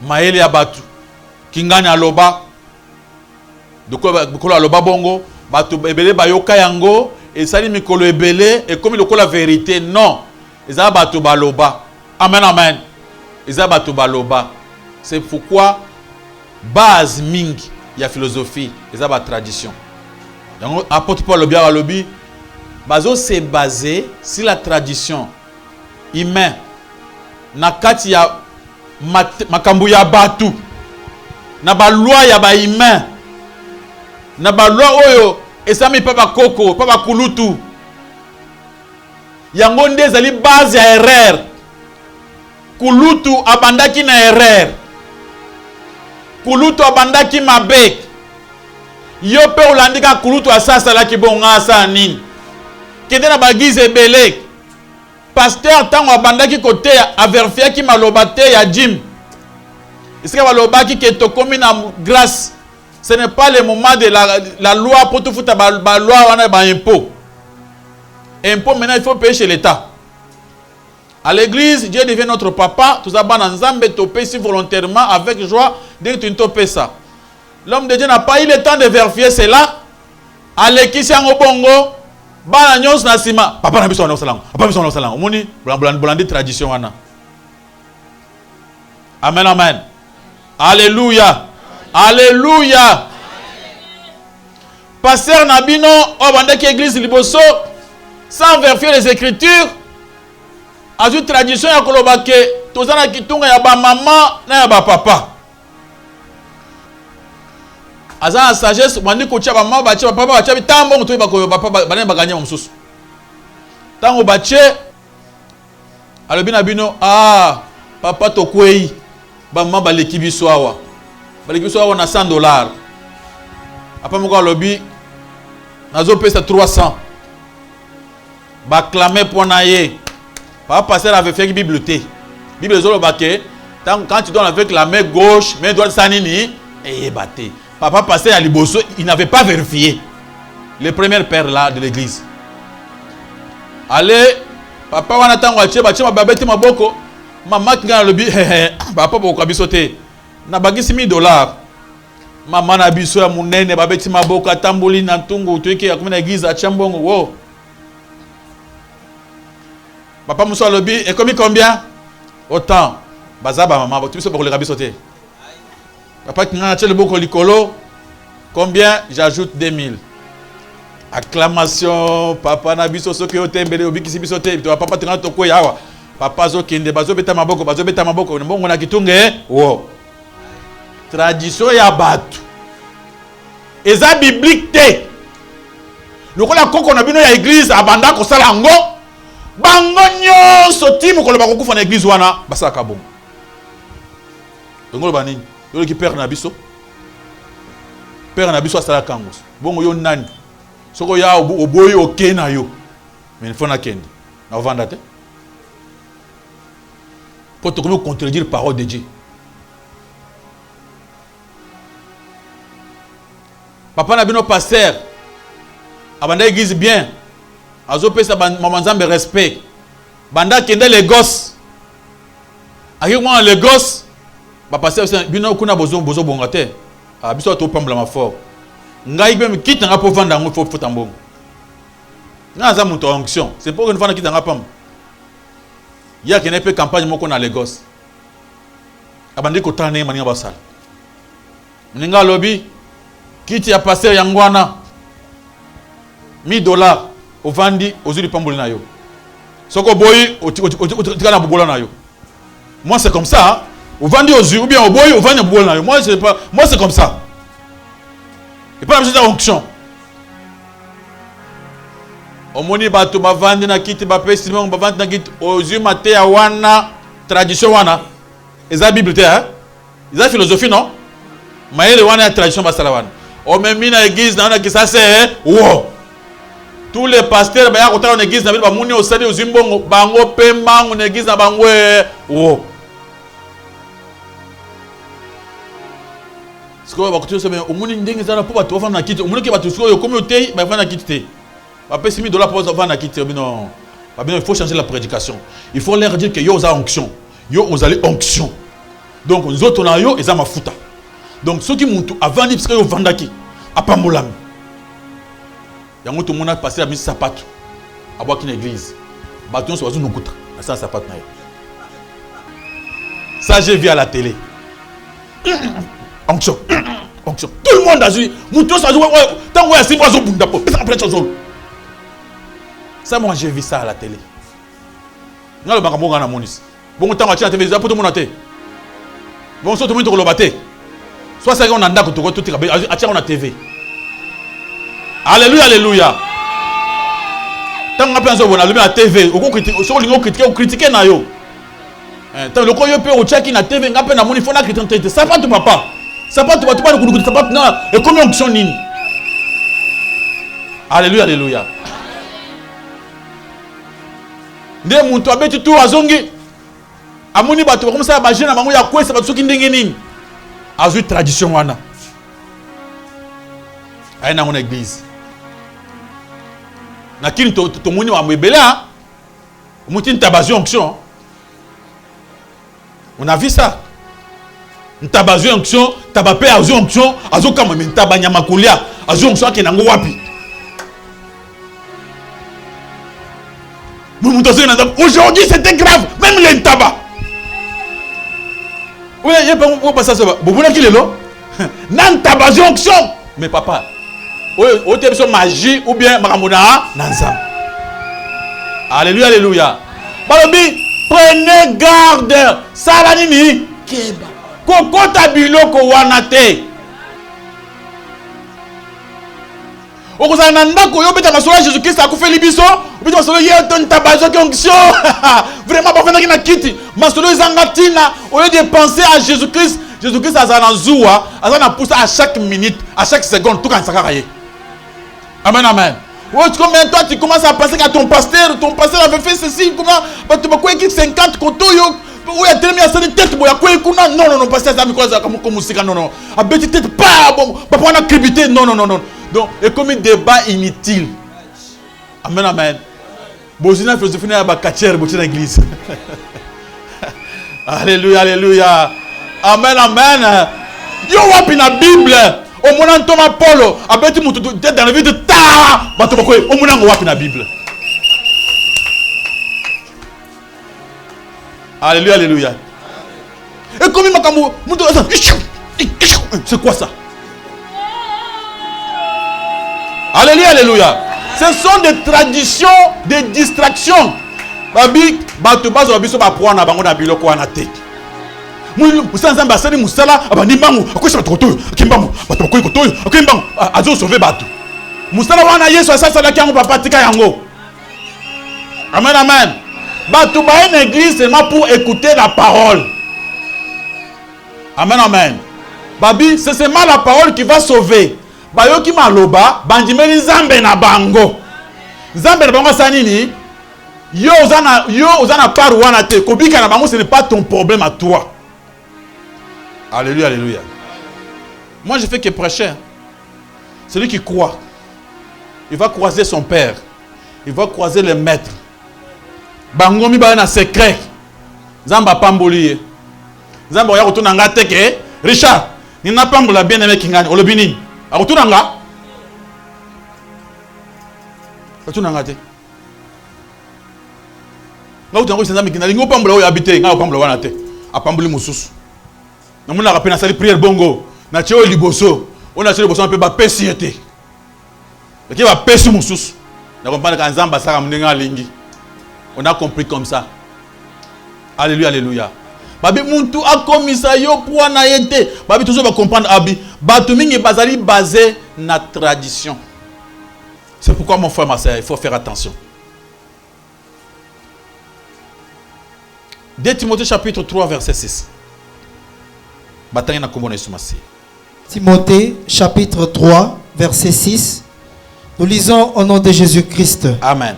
Maele ya batu kingani aloba doko aloba bongo batu ebele bayoka yango esali mikolo ebele et comme lokola vérité non eza batu baloba. Amen, amen. Eza batu baloba. C'est pourquoi base mingi ya philosophie eza ba tradition. Donc apôtre Paul lobia lobi bazo se basé sur la tradition humain na kati ya makambu ya batu na ba loi ya ba humain na ba loi oyo esami pa ba koko pa ba kulutu yango nde ezali base ya erreur. Kulutu abandaki na erreur, kulutu abandaki mabe, Yo pe olandika kulutu asasa la ki bonga sa nini. Kende na bagize belek. Pasteur tango abandaki côté a vérifier ki malobate ya Jim. Est-ce que malobaki ke tokomi na grâce. Ce n'est pas le moment de la loi pour tout foutre la loi wana ba impôt. Impôt maintenant il faut payer chez l'État. À l'église, Dieu devient notre papa. Tout ça, Nzambe topé si volontairement, avec joie, dès que tu ne topes ça. L'homme de Dieu n'a pas eu le temps de vérifier cela. À l'église, il y a un bongo. Bana nyos na sima. Papa na biso na salang. Papa biso na salang. Omoni, blandi tradition wana. Amen, amen. Alléluia. Alléluia. Pasteur Nabino, obandaki église liboso, sans vérifier les écritures. Azu tradition ya kolobake tozana kitunga ya ba maman na ya ba papa. Aza sagesse bandi ko tia ba maman ba tia ba papa ba tia bitambo muto ba ko papa ba na baganya mususu. Tango ba tia alobi na bino papa to kwei ba maman ba leki biso awa. Ba leki biso awa na $100. Apa moko alobi nazo pesa 300. Ba clamer pour na ye. Papa pasteur avait fait une bibliothèque. Bible quand tu donnes avec la main gauche, main droite sanini et batté. Papa pasteur à Liboso, il n'avait pas vérifié. Le premier père là de l'église. Allez, papa wana tango ache ma babeti maboko. Maman qui gagne le bi papa boko bisoté. Na bagisi $1000. Maman na biso ya munene babeti maboko atamboli na ntungu tuike ya kumena église a chambongo wo. Papa Moussa Lobi, et combien? Autant. Bazaba maman, tu sais pas le rabi sauter. Papa qui a le boko licolo. Combien? J'ajoute 2000. Acclamation. Papa na biso soki otembele obi kisi bisote. Papa tu rentres ko yawa. Papa zo kinde bazo beta maboko, mbongo na kitunge. Wo. Tradition ya batu. Eza biblique te. Lokola koko na bino ya église abanda ko sala ngo. Bango nyonso ti mokolo bakokufa na église wana basaka bongo. Ngolo banini yo ki père na biso. Père na biso asala kangos. Bongo yo nani. Soko ya oboyi oke na yo. Mais il faut na kende. Na vanda te. Pour te contredire parole de Dieu. Papa na bino pasteur. Abanda église bien. Azo pesa maman Nzambe respect. Banda kende les gosses. Aki moi les gosses. Ba passer bino kuna bozo bongate. Biso to pambla ma fort. Ngai be quitte nga pour vendre ngo faut tambongo. Nga za muto onction. C'est pour une fois na quitte nga pam. Ya kene pe campagne moko na les gosses. Abandi ko tane mania basal. Mninga lobby quitte ya passer yangwana. $1000. Au vandi aux yeux du pamboli na yo. Soko boy otikana bubola na yo. Moi c'est comme ça. Au vandi aux yeux ou bien au boy au vandi bubola na yo. Moi c'est comme ça. Et pas la chose d'onction. Omoni bato ba vandi na kiti ba pesi mo ba vandi na kiti aux yeux maté ya wana tradition wana. Eza Bible te hein. Eza philosophie non? Maele wana tradition ba sala wana. O même na église na ki ça c'est wow. Tous les pasteurs ba ya kotala na église na ba muni osali ozimbongo bango pemba na église na bango wo. Siko ba koto sema omuni ndenge zana po bato na kiti omuni ke bato siko yo komi otei ba na kiti te. Ba pesi $1000 pour va na kiti non. Ba bien il faut changer la prédication. Il faut leur dire que yo za onction. Yo ozali onction. Donc nous autres na yo eza mafuta. Donc ceux qui muntu avant parce que yo vandaki apambolami. Yango tout monde a passé à mis sapato. À boire une église. Bâton sur une outre. Ça sapato na yo. Ça j'ai vu à la télé. Onction. Onction. Tout le monde a dit mouton ça joue tant ouais c'est pas zo bunda po. Ça moi j'ai vu ça à la télé. Nga le bakambo ngana monis. Bon temps à la télé pour tout le monde até. Bon so tout le monde ko baté. Soit ça on a ndako to tout a tia on a TV. Alléluia, alléluia. Tant qu'on a pensé à la TV, on critiquer na yo. Tant le koyo pe o check na TV, ngapé na moni fona critiquer. Ça pas tout papa. Ça pas tout papa nous ça pas na et comme onction nini. Alléluia, alléluia. Nde muntu abeti tu azongi. Amuni bato comme ça ba jeune bango ya kwesa bato soki ndenge nini. Azui tradition wana. Aina ngona église. Nakini to muni wa mbebela. Muti ntabazi onction. On a vu ça. Ntabazi onction, tabape azu onction, azu kama ntabanya makulia, azu onction akenango wapi. Aujourd'hui c'était grave, même les tabac. Oui, il y a pas ça. Vous voulez qu'il est là? Nan tabazi onction. Mais papa, au terme de magie ou bien maramona, nanzam. Alléluia, alléluia. Balobi, prenez garde. Salanini, keba. Kokota biloko wanate. Okozana ndako yo beta masolo Jésus Christ akufeli biso, beta masolo yeton tabazo onction. Vraiment pas venir na kiti. Masolo ezangatina au lieu de penser à Jésus Christ azana zuwa, azana poussa à chaque minute, à chaque seconde tout quand ça caille. Amen amen. Combien toi tu commences à penser qu'à ton pasteur avait fait ceci, comment tu vas quoi 50 kotoyo. Oui, il y a des têtes, non, pasteur, ça me cause comme musique, non. A petit tête, pas bon, pas pour la cribité, non. Donc, et comme un débat inutile. Amen, amen. Bozina philosophie n'a pas catcher, dans l'église. Alléluia, alléluia. Amen, amen. Yo wapi na Bible. Au moment où Thomas Paul a bêti mon tête dans la vie de ta, bato quoi, au moment où wapi na Bible. Alléluia, alléluia. Et comme il m'a c'est quoi ça? Alléluia, alléluia. Ce sont des traditions, des distractions. Babi, bato bazo babi so ba pour na bango na biloko wana te. Musanza mbasani musala abandi mbangu akwesha batoto kimbangu bato koyi kotoyo akimbangu azo sauver bato. Musala wana Yesu asasa la kango papa tika yango. Amen, amen. Bato ba une église seulement pour écouter la parole. Amen, amen. Babi, c'est seulement la parole qui va sauver. Bayoki maloba, bandimeli zambe na bango. Zambe na bango sanini. Yo ozana paru wana te. Kobika na bango, ce n'est pas ton problème à toi. Alléluia, alléluia. Moi, je fais que prêcher. Celui qui croit, il va croiser son père. Il va croiser le maître. Bangomi ba na secret. Zamba pamboli. Zamba ya kutuna ngate ke Richard, ni na pambola bien aimé kingani olobini. Akutuna nga? Akutuna ngate. Nga utango senza mikina lingo pambola oyo habité, nga pambola wana te. Apamboli mususu. Na muna rapena sali prière bongo. Na cheo liboso. On a cheo liboso un peu ba pesi été. Et qui va pesi mususu. Na comprendre ka nzamba saka mninga lingi. On a compris comme ça. Alléluia, alléluia. Babi muntu a commis ça yo pour na yete. Babi toujours va comprendre abi. Batu mingi bazali basé na tradition. C'est pourquoi mon frère ma sœur, il faut faire attention. 2 Timothée chapitre 3 verset 6. Batanga na komona isumasi.
Timothée chapitre 3 verset 6. Nous lisons au nom de Jésus-Christ.
Amen.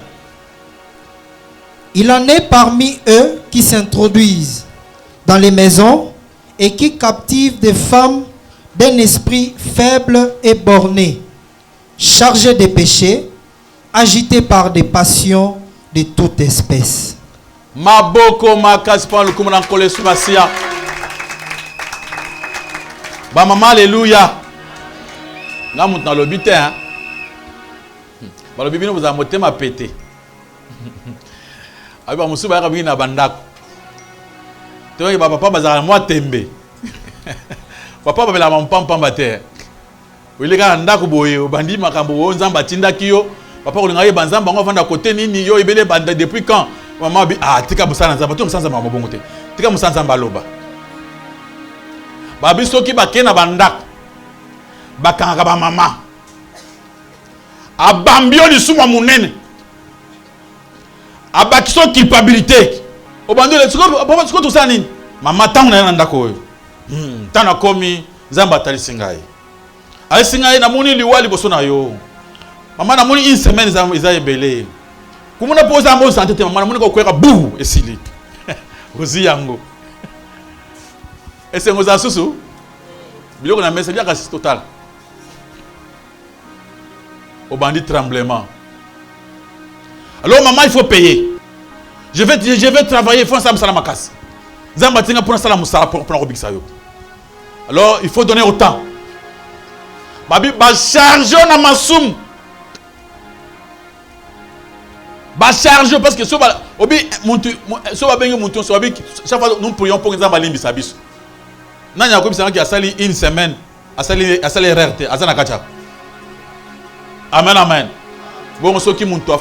Il en est parmi eux qui s'introduisent dans les maisons et qui captivent des femmes d'un esprit faible et borné, chargées de péchés, agitées par des passions de toute espèce.
Maboko makaspa lukumana kole sumasia. Ba mama alléluia. Nga mutna lobite hein. Ba lobi bino vous a motema pété. Aba musuba ya bina bandako. Toye papa bazala moi tembe. Papa babela mampampa mbate. Wileka ndako boye obandi makambo nzamba tindaki yo. Papa olinga ye banzamba ngo vanda côté nini yo ebele banda depuis quand? Maman bi tika musana nzamba to musanza mama bongo te. Tika musanza mbaloba. Babi soki bakena bandako. Bakanga ba mama. Abambio lisuma munene. Abakiso culpabilité. Obando le siko tout ça nini? Mama tangu na ndako oyo. Tana komi zamba tali singai. Ali singai na moni liwali boso na yo. Maman a moni une semaine ils ont belé. Comment on a posé un mot santé maman a moni ko kweka bou et sili. Ozi yango. Et c'est ngoza susu. Biloko na message ya kasi total. Au bandit tremblement. Alors maman il faut payer. Je vais travailler, il faut ça me casse. Zamba tinga pour ça la pour yo. Alors il faut donner autant. Babi ba charge na masum. Ba charge parce que so ba obi muntu so ba bengi muntu so ba chaque fois nous prions pour Nzamba limbi sabiso. Nanya ko bisanga ki asali une semaine, asali RRT, azana kacha. Amen amen. Bon so ki muntu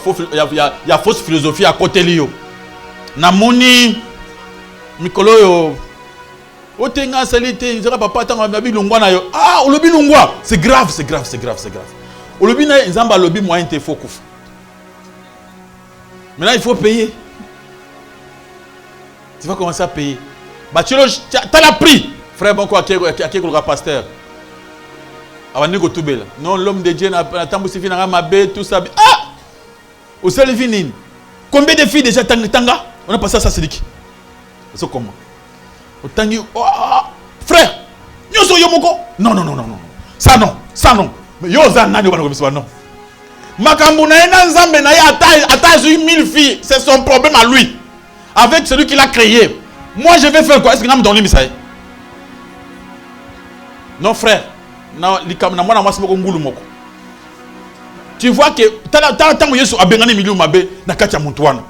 ya fausse philosophie à côté lio. Na moni mikolo yo otenga salite nzaka papa tanga na bilungwa na yo. Ah, olobi lungwa, c'est grave. Olobi na Nzamba lobi moyen te faut kufa. Maintenant, il faut payer. Tu vas commencer à payer. Bah, tu as la prix. Frère, bon, quoi, qui est le pasteur? Non, l'homme de Dieu n'a pas tout ça. Ah! Au seul vinin. Combien de filles déjà tanga? On a passé à ça, c'est qui? C'est comment? Au tangi. Frère! Non. Ça non. Mais yo, ça non. Makambu na ena Nzambe na ya ata 1000 filles, c'est son problème à lui. Avec celui qui l'a créé. Moi je vais faire quoi? Est-ce que je vais me donner misaï? Non frère. Non, tu vois que tant Yesu abengani milieu mabe na kati ya muntu wana.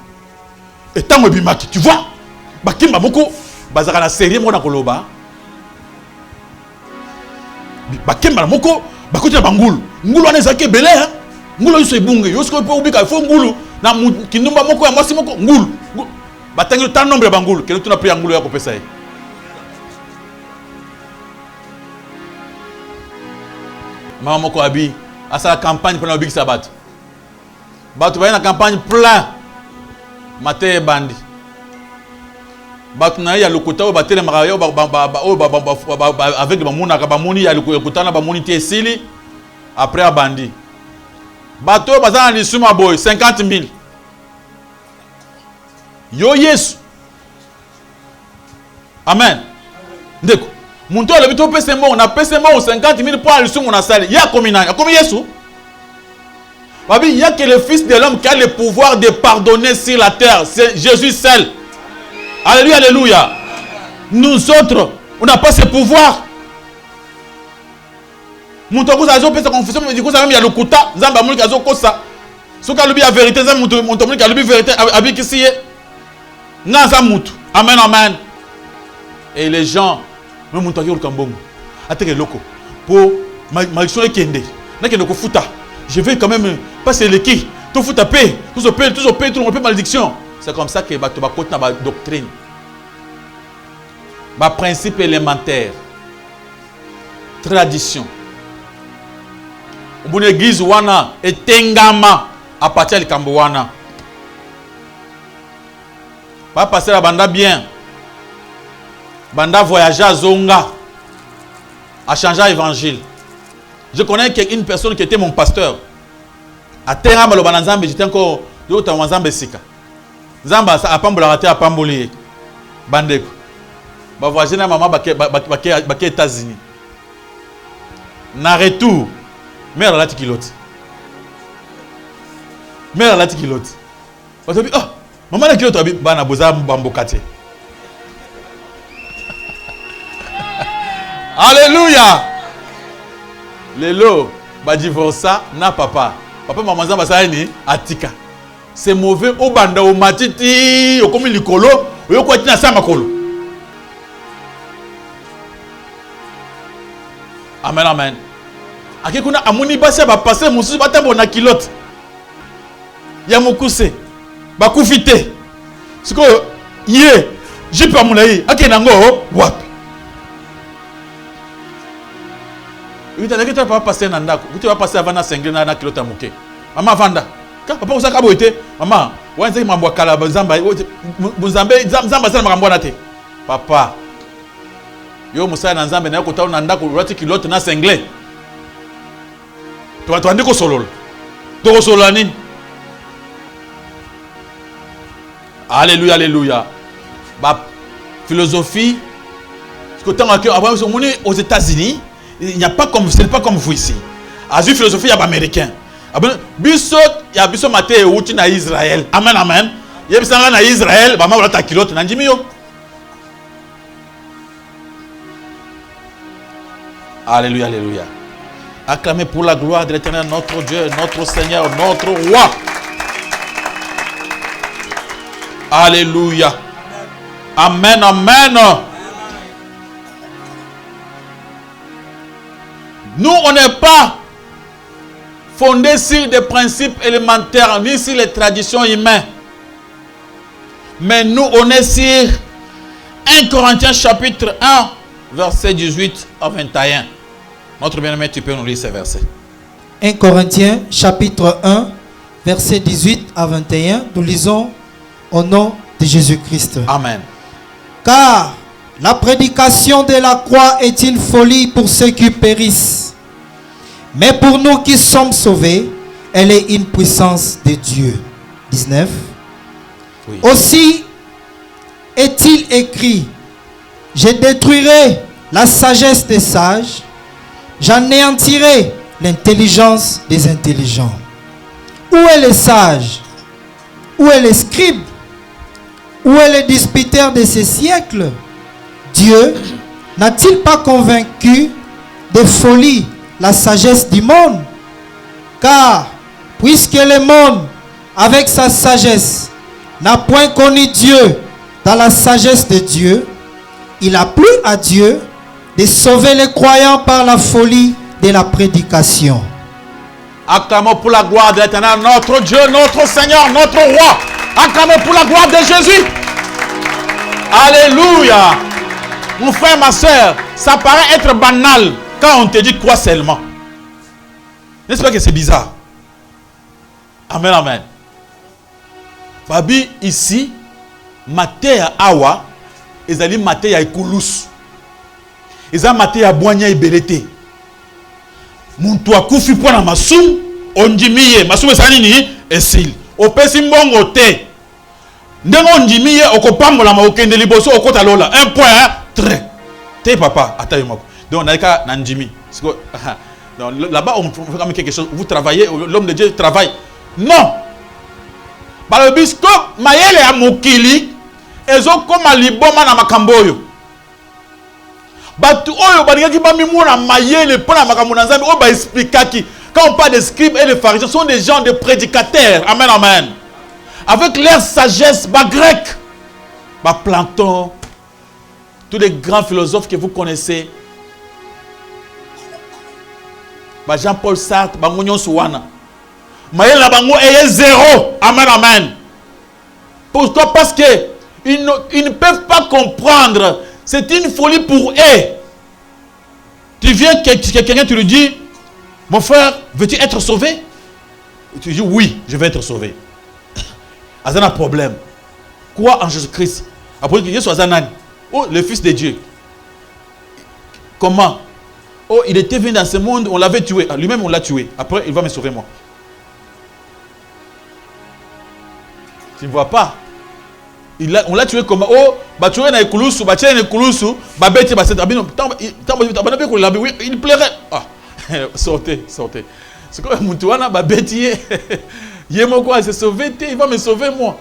Et tant bimaki, tu vois? Bakimba moko bazaka na série mona koloba. Bakimba moko bakoti na bangulu. Ngulu wana ezaki belé hein. Ngulu yuso ebunge yosko pe ubika fo ngulu na kindumba moko ya mwasi moko ngulu batangi tant nombre ya bangulu kelo tuna pri ngulu ya kopesa ye mama moko abi asala campagne pour na big sabat batu ba na campagne plein maté bandi batu na ya lokota ba tele mara yo avec ba mona ka ba moni ya lokota na ba moni te sili après a bandi. Bateau bazan li suma boy 50 000. Yo Yesu. Amen. Ndeko. Muntu le bito pese mo na pese mo 50 000 pour ali suma na sali. Ya komina, comme Yesu. Babi, il y a que le fils de l'homme qui a le pouvoir de pardonner sur la terre, c'est Jésus seul. Alléluia, alléluia. Nous autres, on n'a pas ce pouvoir. Muntoko azo pesa confession me dit ko ça même ya lokuta Nzamba mulki azo kosa soka lubi ya vérité Nzamba muntu mulki lubi vérité abikisiye ngaza mutu amen. Et les gens même muntoko kambongo ateke loko pour maldiction ekende na kende ko futa je vais quand même passer le qui tout futa paix tout se paix tout le monde malédiction. C'est comme ça que bato ba côté na ba doctrine ba principe élémentaire tradition. Une église wana etengama à partir de Kambowana. Pas passer la banda bien. Banda voyager à Zonga. À changer l'évangile. Je connais une personne qui était mon pasteur. À Terra Malobana Nzambe, j'étais encore d'autres en Nzambe Sika. Nzamba a pambola raté à pamboli. Bandeko. Ba voyager na maman baké États-Unis. Na retour. Mère la tikilote. Oh, maman la kilote bana boza bambokate. Alléluia. Lelo ba divorça na papa. Papa maman za basala ni atika. C'est mauvais au banda au matiti au comme likolo, yo ko tina sa makolo. Amen. Ake kuna amuni basi ba passer mususu batambo na kilote ya mukuse bakufite siko ye jipa mulai ake nango wapi uita nakita pa passer na ndako uti pa passer avant na sengle na kilote muke mama vanda ka papa usaka boite mama wanze mambo kala Nzamba Nzamba sana makambo na te papa yo musala na Nzambe na ko tawo na ndako rati kilote na sengle. Tu vas te solo. Tokosolani. Alléluia, alléluia. Bah, philosophie. Aux États-Unis, il n'y a pas comme, ce n'est pas comme vous ici. À une philosophie, il y a américain. Biso, il y a biso maté ou na Israël. Amen, amen. Il y a biso na Israël, bah ma ta kilote nanjimio. Alléluia, alléluia. Acclamez pour la gloire de l'Éternel, notre Dieu, notre Seigneur, notre Roi. Alléluia. Amen, amen. Nous, on n'est pas fondé sur des principes élémentaires, ni sur les traditions humaines. Mais nous, on est sur 1 Corinthiens chapitre 1, verset 18 à 21. Notre bien-aimé, tu peux nous lire ces versets.
1 Corinthiens chapitre 1, verset 18 à 21. Nous lisons au nom de Jésus-Christ.
Amen.
Car la prédication de la croix est une folie pour ceux qui périssent. Mais pour nous qui sommes sauvés, elle est une puissance de Dieu. 19.
Oui.
Aussi est-il écrit, je détruirai la sagesse des sages, j'anéantirai l'intelligence des intelligents. Où est le sage? Où est le scribe? Où est le disputeur de ces siècles? Dieu n'a-t-il pas convaincu de folie la sagesse du monde? Car puisque le monde, avec sa sagesse, n'a point connu Dieu dans la sagesse de Dieu, il a plu à Dieu de sauver les croyants par la folie de la prédication.
Acclamons pour la gloire de l'Éternel, notre Dieu, notre Seigneur, notre Roi. Acclamons pour la gloire de Jésus. Alléluia. Mon frère, ma soeur, ça paraît être banal quand on te dit quoi seulement. N'est-ce pas que c'est bizarre? Amen, amen. Fabi, ici, maté ya awa, ezali maté ya ikulus. Ezali maté ya boanya ibelete. Muntu akufi pona masum, ondimiye, masum esani ni esil. Opesi mbongo te. Ndengo ondimiye okopambola maokende liboso okota lola. Un point, très. Te papa, attends moi. Donc on a ka nandimi. Là-bas on fait comme quelque chose. Vous travaillez, l'homme de Dieu travaille. Non. Balobisko mayele ya mokili ezokoma liboma na makamboyo. Batu oyo baningaki bamimuna mayele pona makambo na Nzambe oyo ba expliquaki. Quand on parle des scribes et les pharisiens, ce sont des gens de prédicateurs. Amen, amen. Avec leur sagesse, bas grec, bas Platon, tous les grands philosophes que vous connaissez, bas Jean-Paul Sartre, bas Mounion Souana. Mayele la bango est zéro. Amen, amen. Pourquoi? Parce que ils ne peuvent pas comprendre. C'est une folie pour eux. Tu viens, quelqu'un, tu lui dis, mon frère, veux-tu être sauvé? Et tu dis, oui, je vais être sauvé. C'est un problème. Quoi en Jésus-Christ? Après que Jésus soit un oh, le Fils de Dieu. Comment? Oh, il était venu dans ce monde, on l'avait tué. Lui-même, on l'a tué. Après, il va me sauver, moi. Tu ne vois pas? On l'a tué comment? Oh, bah tu es dans les coulousses, bah tu es dans les coulousses, bah bête, bah c'est il plairait. Ah, sortez, sortez. C'est quoi Moutouana, bah bête, il est quoi, il s'est sauvé, il va me sauver moi.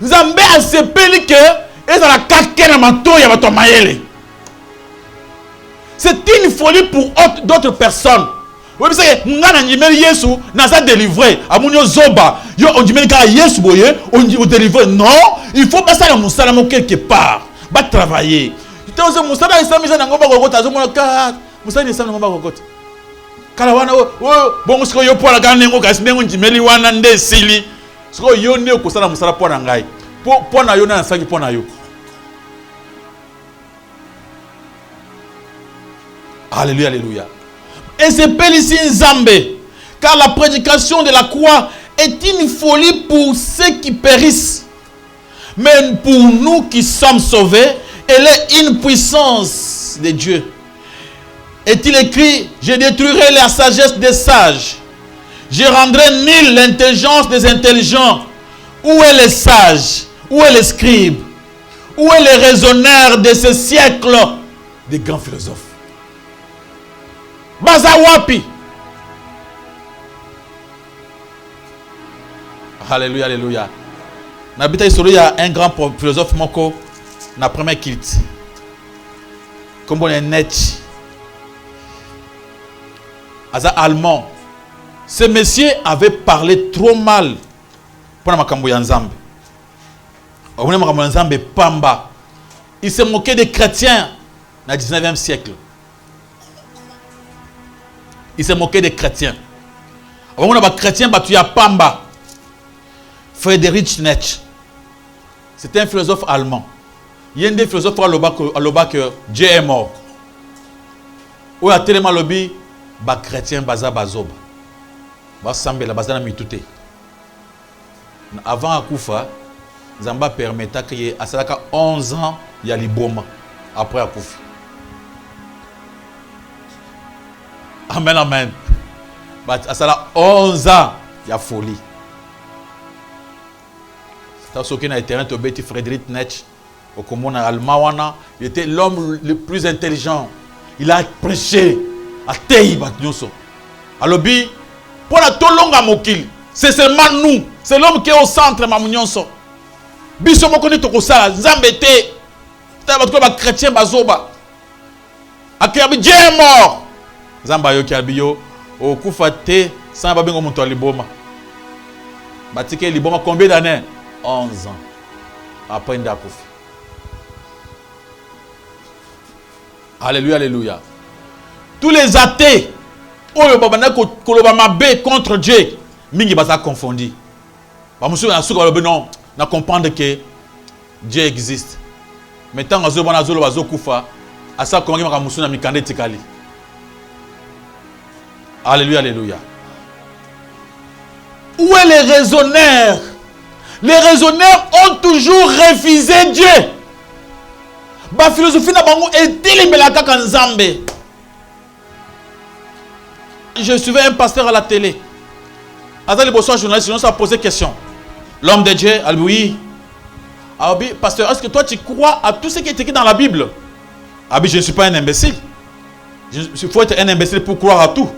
Zambé a sepeli que et dans la kakena manto ya bato mayele. C'est une folie pour d'autres personnes. Oui, parce que ngana njimeli Yesu naza délivré. Amunyo zoba, yo on njimeli ka Yesu boye, on délivrer. Non, il faut passer à musala mo quelque part. Ba travailler. Tu te ose musala isamisa na ngomba kokota zo mona ka. Musala ni ngomba kokota. Kala wana bongo siko yo pola kana ngo kasi ndengo njimeli wana nde sili. Siko yo ne okosala musala pona ngai. Pona yo na sangi pona yo. Alléluia, alléluia. Et c'est ici Nzambe, car la prédication de la croix est une folie pour ceux qui périssent. Mais pour nous qui sommes sauvés, elle est une puissance de Dieu. Est-il écrit, je détruirai la sagesse des sages, Je rendrai nulle l'intelligence des intelligents. Où est les sages? Où est les scribes? Où est les raisonneurs de ce siècle? Des grands philosophes. Bazawapi. Alléluia, alléluia. N'habite il y a un grand philosophe moko na première kilt. Comme on est net. Aza allemand. Ce monsieur avait parlé trop mal pour makambo ya Nzambe. On makambo ya Nzambe pamba. Il se moquait des chrétiens dans le 19e siècle. Il se moquait des chrétiens. On a des chrétiens battu à pamba. Friedrich Nietzsche. C'était un philosophe allemand. Il y a un des philosophes à l'oba que Dieu est mort. Ou à tellement lobby, ba chrétien baza bazoba. Ba sambe la bazana mitute. Avant Akoufa, Zamba permettait qu'il y ait 11 ans, il y a l'iboma. Après Akoufa. Amen, amen. À 11 ans, il y a folie. C'est ce qui a été un petit Friedrich Nietzsche. Au commun allemand, il était l'homme le plus intelligent. Il a prêché à Tei Batnyoso. Alors, pour la tolonga mokil, c'est seulement nous. C'est l'homme qui est au centre de Mamounions. Biso mokoni tokosa, Zambete. C'est un chrétien bazoba. Akiabi, Dieu est mort. Zamba yo kiabiyo. Au Koufate, sans babingo monto liboma. Batike liboma combien d'années? 11 ans. Après Ndakoufi. Alléluia, alléluia. Tous les athées, oyo babana koloba mabe contre Dieu, mingi baza confondu. Ba musu na suka lobe non, na comprendre que Dieu existe. Mais tant azo bana zolo bazo kufa, asa komangi maka musu na mikande tikali. Alléluia, alléluia. Où est les raisonneurs? Les raisonneurs ont toujours refusé Dieu. La philosophie n'a pas été Nzambe. Je suivais un pasteur à la télé. Avant le bonsoir journaliste, on s'est posé question. L'homme de Dieu, oui. Ah oui, pasteur, est-ce que toi tu crois à tout ce qui est écrit dans la Bible? Ah oui, je ne suis pas un imbécile. Il faut être un imbécile pour croire à tout.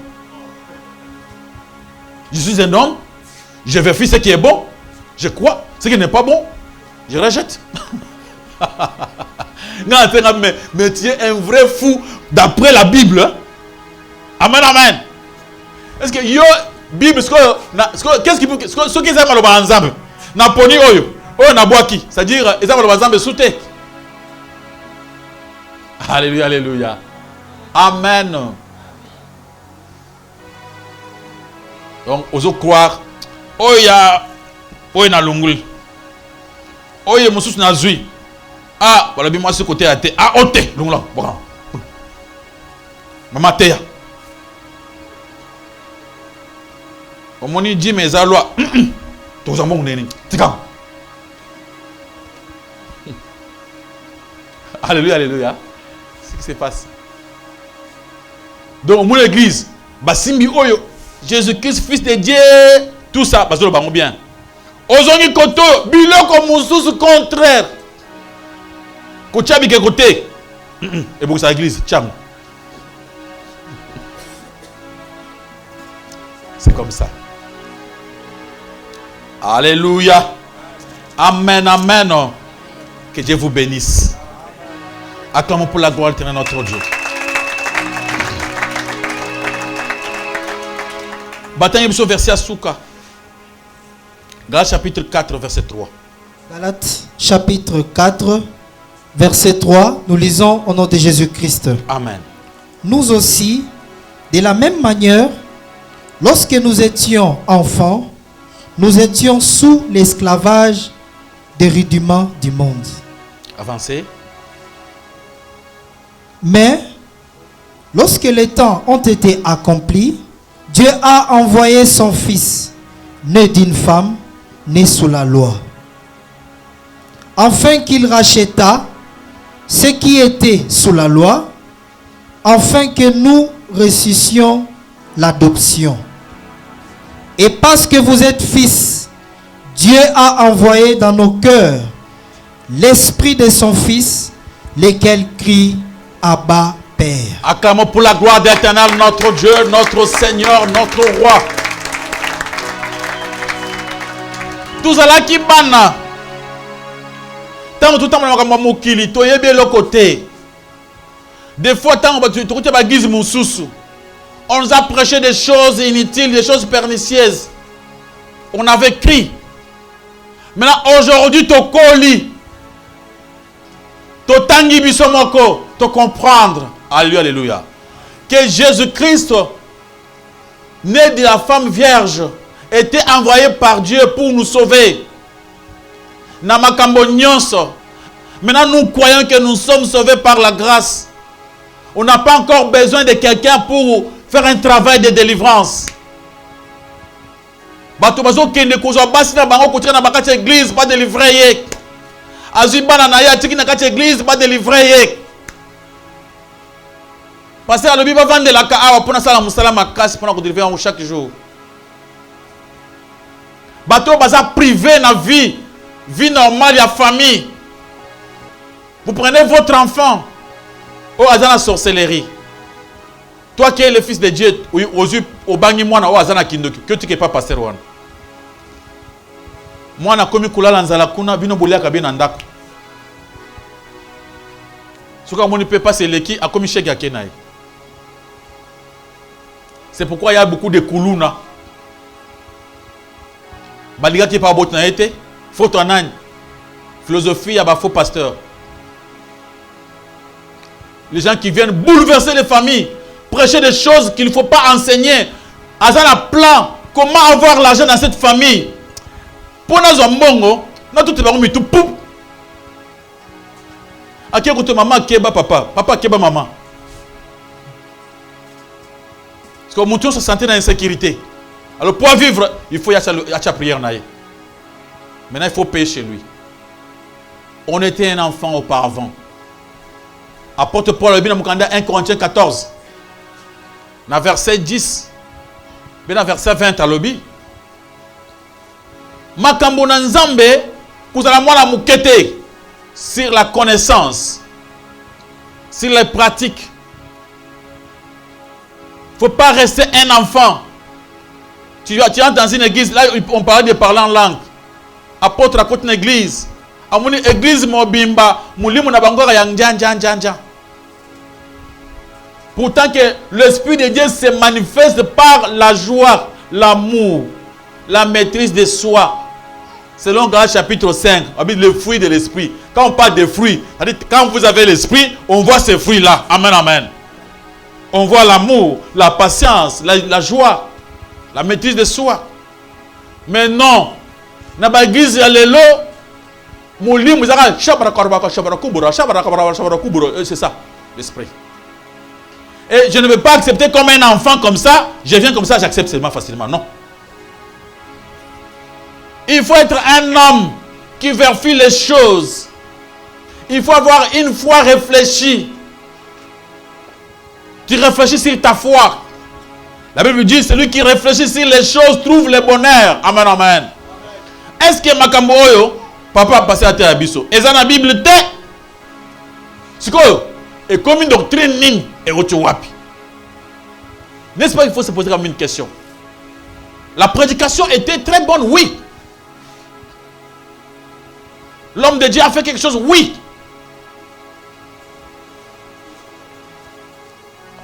Je suis un homme. Je vérifie ce qui est bon. Je crois. Ce qui n'est pas bon, je rejette. Non, mais tu es un vrai fou d'après la Bible. Amen, amen. Est-ce que yo Bible, qu'est-ce qui ce qui est mal au ensemble? Na poni oyo, oyo na boaki, c'est-à-dire ils ont ensemble souté. Alléluia, alléluia. Amen. Donc, oso croire, oya na lungul. Oye mususu na zui. Ah, voilà bien moi ce côté à te. Ah, ote, lungula. Bon. Mama teya. Omoni dit mes allois. Tous en bon neni. Tika. Alléluia, alléluia. C'est ce qui se passe. Donc, mon église, basimbi oyo, Jésus-Christ, fils de Dieu, tout ça, parce que le bango bien. Ozongi koto, biloko mususu contraire. Kochabi ke côté. Et pour sa église, tcham. C'est comme ça. Alléluia. Amen, amen. Que Dieu vous bénisse. Acclamons pour la gloire de notre Dieu. Bataille verset à Souka. Galates chapitre 4, verset 3.
Galates chapitre 4, verset 3. Nous lisons au nom de Jésus-Christ.
Amen.
Nous aussi, de la même manière, lorsque nous étions enfants, nous étions sous l'esclavage des rudiments du monde.
Avancez.
Mais, lorsque les temps ont été accomplis, Dieu a envoyé son Fils, né d'une femme, né sous la loi, afin qu'il rachètât ce qui était sous la loi, afin que nous reçussions l'adoption. Et parce que vous êtes fils, Dieu a envoyé dans nos cœurs l'esprit de son Fils, lequel crie Abba, Père.
Acclamons pour la gloire d'Éternel, notre Dieu, notre Seigneur, notre Roi. Tout ça là qui bana. Tant tout le temps, mokili, to yebe le côté. Des fois, tant on nous a prêché des choses inutiles, des choses pernicieuses. On avait crié. Maintenant, aujourd'hui, tu colis. Tu tangi bisomoko. Tu comprendre. Alléluia. Que Jésus-Christ, né de la femme vierge, était envoyé par Dieu pour nous sauver. Namakambo nyonso. Maintenant, nous croyons que nous sommes sauvés par la grâce. On n'a pas encore besoin de quelqu'un pour faire un travail de délivrance. Bato bazo kende kozwa basi na bango kotika na bakati église pas délivrer ye. Azui bana na ya tiki na kati église pas délivrer ye. Parce que le Bible vend de la kaawa pour na sala musala makasi pour na ko délivrer chaque jour. Bato baza privé na vie normale ya famille. Vous prenez votre enfant au hasard la sorcellerie. Toi qui es le fils de Dieu, au bangi mwana au hasard na kindoki, que tu n'es pas pasteur wana. Mwana komi kulala nzala kuna bino bolia kabina ndako. Soka moni peut pas se leki a komi chèque ya kenaï. C'est pourquoi il y a beaucoup de kuluna. Baliga qui pas bot na été, faut ton âne. Philosophie ya ba faux pasteur. Les gens qui viennent bouleverser les familles, prêcher des choses qu'il ne faut pas enseigner. Azal a plan, comment avoir l'argent dans cette famille. Pour nous, on a tout le tout poup. A qui écoute maman, keba papa, papa keba maman. Parce que mon tour se sentait dans l'insécurité. Alors pour vivre, il faut y avoir la prière. Maintenant, il faut payer chez lui. On était un enfant auparavant. Apôtre Paul, 1 Corinthiens 14. Dans verset 10. Dans verset 20 à l'obi. Makambo na nzambe, vous allez moi la moukete sur la connaissance, sur les pratiques. Il ne faut pas rester un enfant. Tu entres dans une église, là on parlait de parler en langue. Apôtre à côté d'une église. À mon église mobimba, moulimu na bangora yang jan. Pourtant que l'Esprit de Dieu se manifeste par la joie, l'amour, la maîtrise de soi. Selon Galates chapitre 5, on dit le fruit de l'Esprit. Quand on parle de fruits, quand vous avez l'Esprit, on voit ces fruits-là. Amen, amen. On voit l'amour, la patience, la joie, la maîtrise de soi. Mais non, dans l'église, il y a les lots. C'est ça, l'Esprit. Et je ne veux pas accepter comme un enfant comme ça. Je viens comme ça, j'accepte seulement facilement. Non. Il faut être un homme qui vérifie les choses. Il faut avoir une foi réfléchie. Tu réfléchis sur ta foi. La Bible dit, celui qui réfléchit sur les choses trouve le bonheur. Amen, amen. Est-ce que makambo oyo, papa a passé à terre abisso? Et dans la Bible, c'est quoi? Et comme une doctrine nin et wapi. N'est-ce pas qu'il faut se poser comme une question? La prédication était très bonne, oui. L'homme de Dieu a fait quelque chose, oui.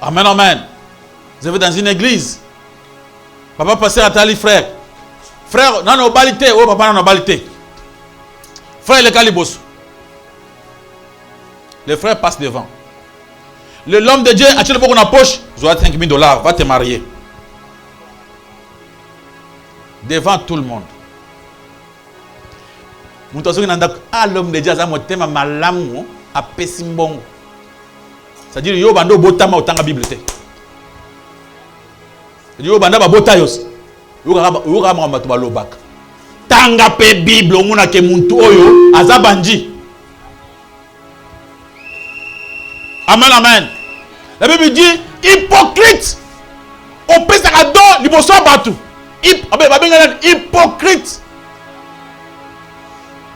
Amen, amen. Vous avez dans une église. Papa passait à tali frère. Frère, non, non, balité. Oh, papa, non, balité. Frère, le calibos. Le frère passe devant. L'homme de Dieu a-t-il beaucoup dans la poche? Tu as $5,000, va te marier. Devant tout le monde. L'homme de Dieu a un malamu a pessimbon. C'est-à-dire, yo bando botama au tanga Bible. Yo banda ba botayos. Yo ga ma matuba lobak. Tanga pe Bible omuna ke muntu oyo azabanji. Amen, amen. La Bible dit hypocrite. On peut s'arrêter liboso batu. hypocrite.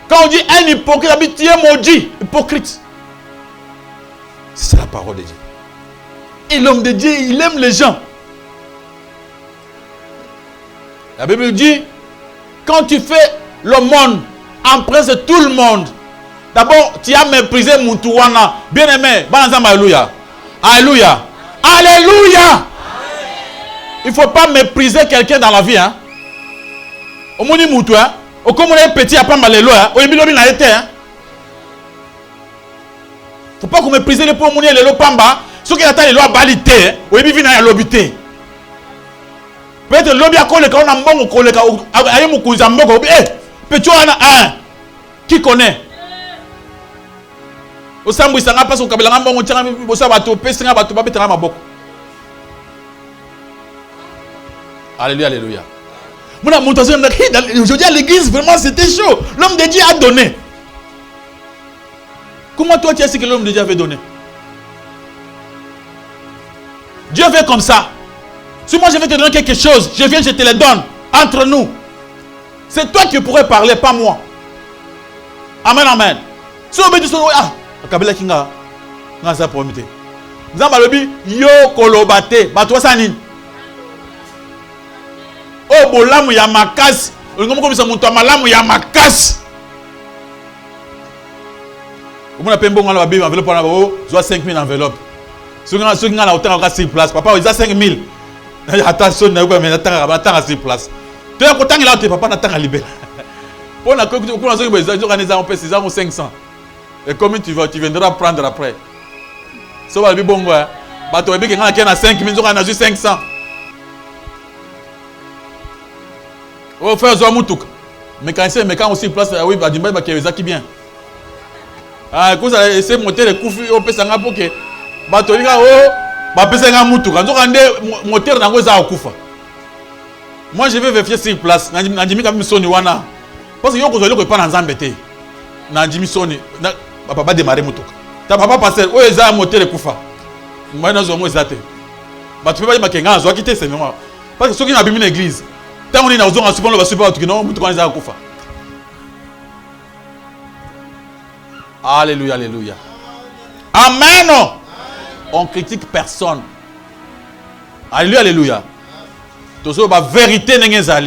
Quand on dit un hypocrite, tu es maudit. Hypocrite. C'est la parole de Dieu. Et l'homme de Dieu, il aime les gens. La Bible dit, quand tu fais le monde en présence de tout le monde, d'abord, tu as méprisé Moutouana. Bien aimé. Alléluia. Alléluia. Alléluia. Il ne faut pas mépriser quelqu'un dans la vie. Hein. Au moins, il y a au comme on est petit, il n'y a pas mal de lois. Au début, il y a été. Il ne faut pas qu'on méprise les pauvres, les lois pamba. Ceux qui attendent les lois balité. Au début, il y a l'obité. Peut-être que l'objet a collé quand on a un bon collé. Petit, on a un. Qui connaît? Au samedi, ça n'a pas son cabellan. On tient au sabato. Pessin à bateau. Babetera ma boko. Alléluia, alléluia. Je dis à l'église, vraiment c'était chaud. L'homme de Dieu a donné. Comment toi tu as su que l'homme de Dieu avait donné? Dieu fait comme ça. Si moi je vais te donner quelque chose, je viens, je te le donne. Entre nous. C'est toi qui pourrais parler, pas moi. Amen, amen. Si on me dit, ah, Kabila Kinga, non, ça pour imiter. Vous avez dit, yo kolobate, batwa sanin. Oh, bolamu ya makasi. Ngomo komisa muntu amalamu ya makasi. Omona pembo ngala ba bibi enveloppe na ba zo 5000 enveloppe. Ceux qui ngala autant ka 6 places. Papa, ils a 5000. Attention, na ko mais natanga 6 places. Tu as autant là papa natanga libéra. Pour na ko na zo bezo organiser on peut 500. Et combien tu viendras prendre après. So ba bi bongo hein. Ba to bi ngala na 5000 zo na 500. Oh, frère Zoamoutouk. Mais quand aussi place, oui, bah, dis-moi, qui est bien. Ah, quand ça essaie de monter les coups, on peut s'en pour que. Bah, tu dis, oh, bah, peut s'en moutouk. Quand on a moteur dans le Koufa. Moi, je vais vérifier sur place. Nandimi comme Sony Wana. Parce que yo ko pas dans Zambété. Nandimi Sony. Papa démarrer moutouk. Ta papa passer, oh, ils ont moteur les Koufa. Moi, nous avons exaté. Bah, tu peux pas dire que Kenga, quitter, c'est normal. Parce que ceux qui ont abîmé l'église. Tant on est dans un support, on va super tout non, tout quand kufa. Alléluia, alléluia. Amen. On critique personne. Alléluia, alléluia. Tout ça, la vérité n'est pas.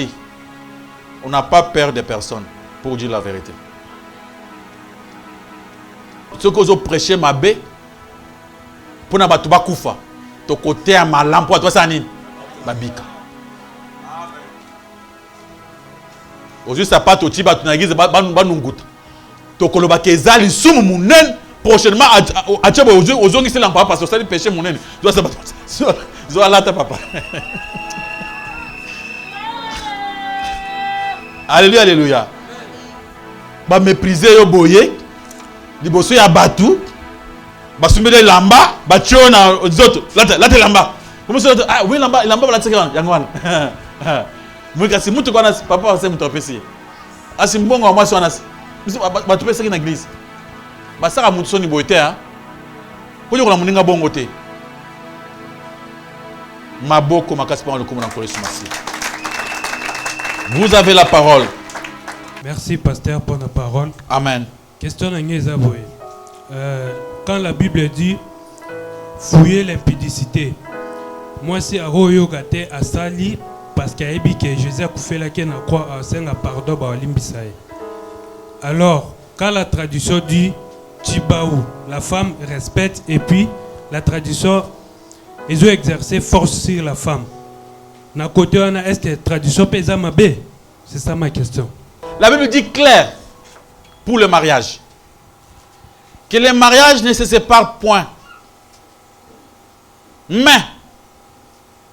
On n'a pas peur de personne pour dire la vérité. Ce que vous prêchez ma bé, pour ne pas tout kufa. Ton côté à ma lampe, toi ça n'est pas bika. Aujourd'hui, ça part au Tibat, tu n'as pas de to koloba kezali sumu munen prochainement à tchabo aux gens qui se l'empare parce que ça dit péché munen doit ça zo alata papa. Alléluia, alléluia. Ba mépriser yo boye liboso ya batu ba sumbele lamba ba tiona aux autres là te lamba comment ça ah oui lamba la tseka yangwana. Moi kasi mutu kwana papa va se mutopesi asimbongo moi sona ba tu pesa na église ba saka mutu soni boite hein ko yoko na muninga bongo te maboko makasi pa le komo na kolesu masi. Vous avez la parole.
Merci pasteur pour la parole.
Amen.
Question na boy. Quand la Bible dit fouiller l'impudicité, moi c'est aroyo gate asali parce qu'il y a que Jésus a fait la quenne à quoi à pardon ba limbisaï. Alors quand la tradition dit Tibaou, la femme respecte et puis la tradition ils ont exercé force sur la femme. Na côté on a est-ce que la tradition pesa mabé? C'est ça ma question.
La Bible dit clair pour le mariage que le mariage ne se sépare point. Mais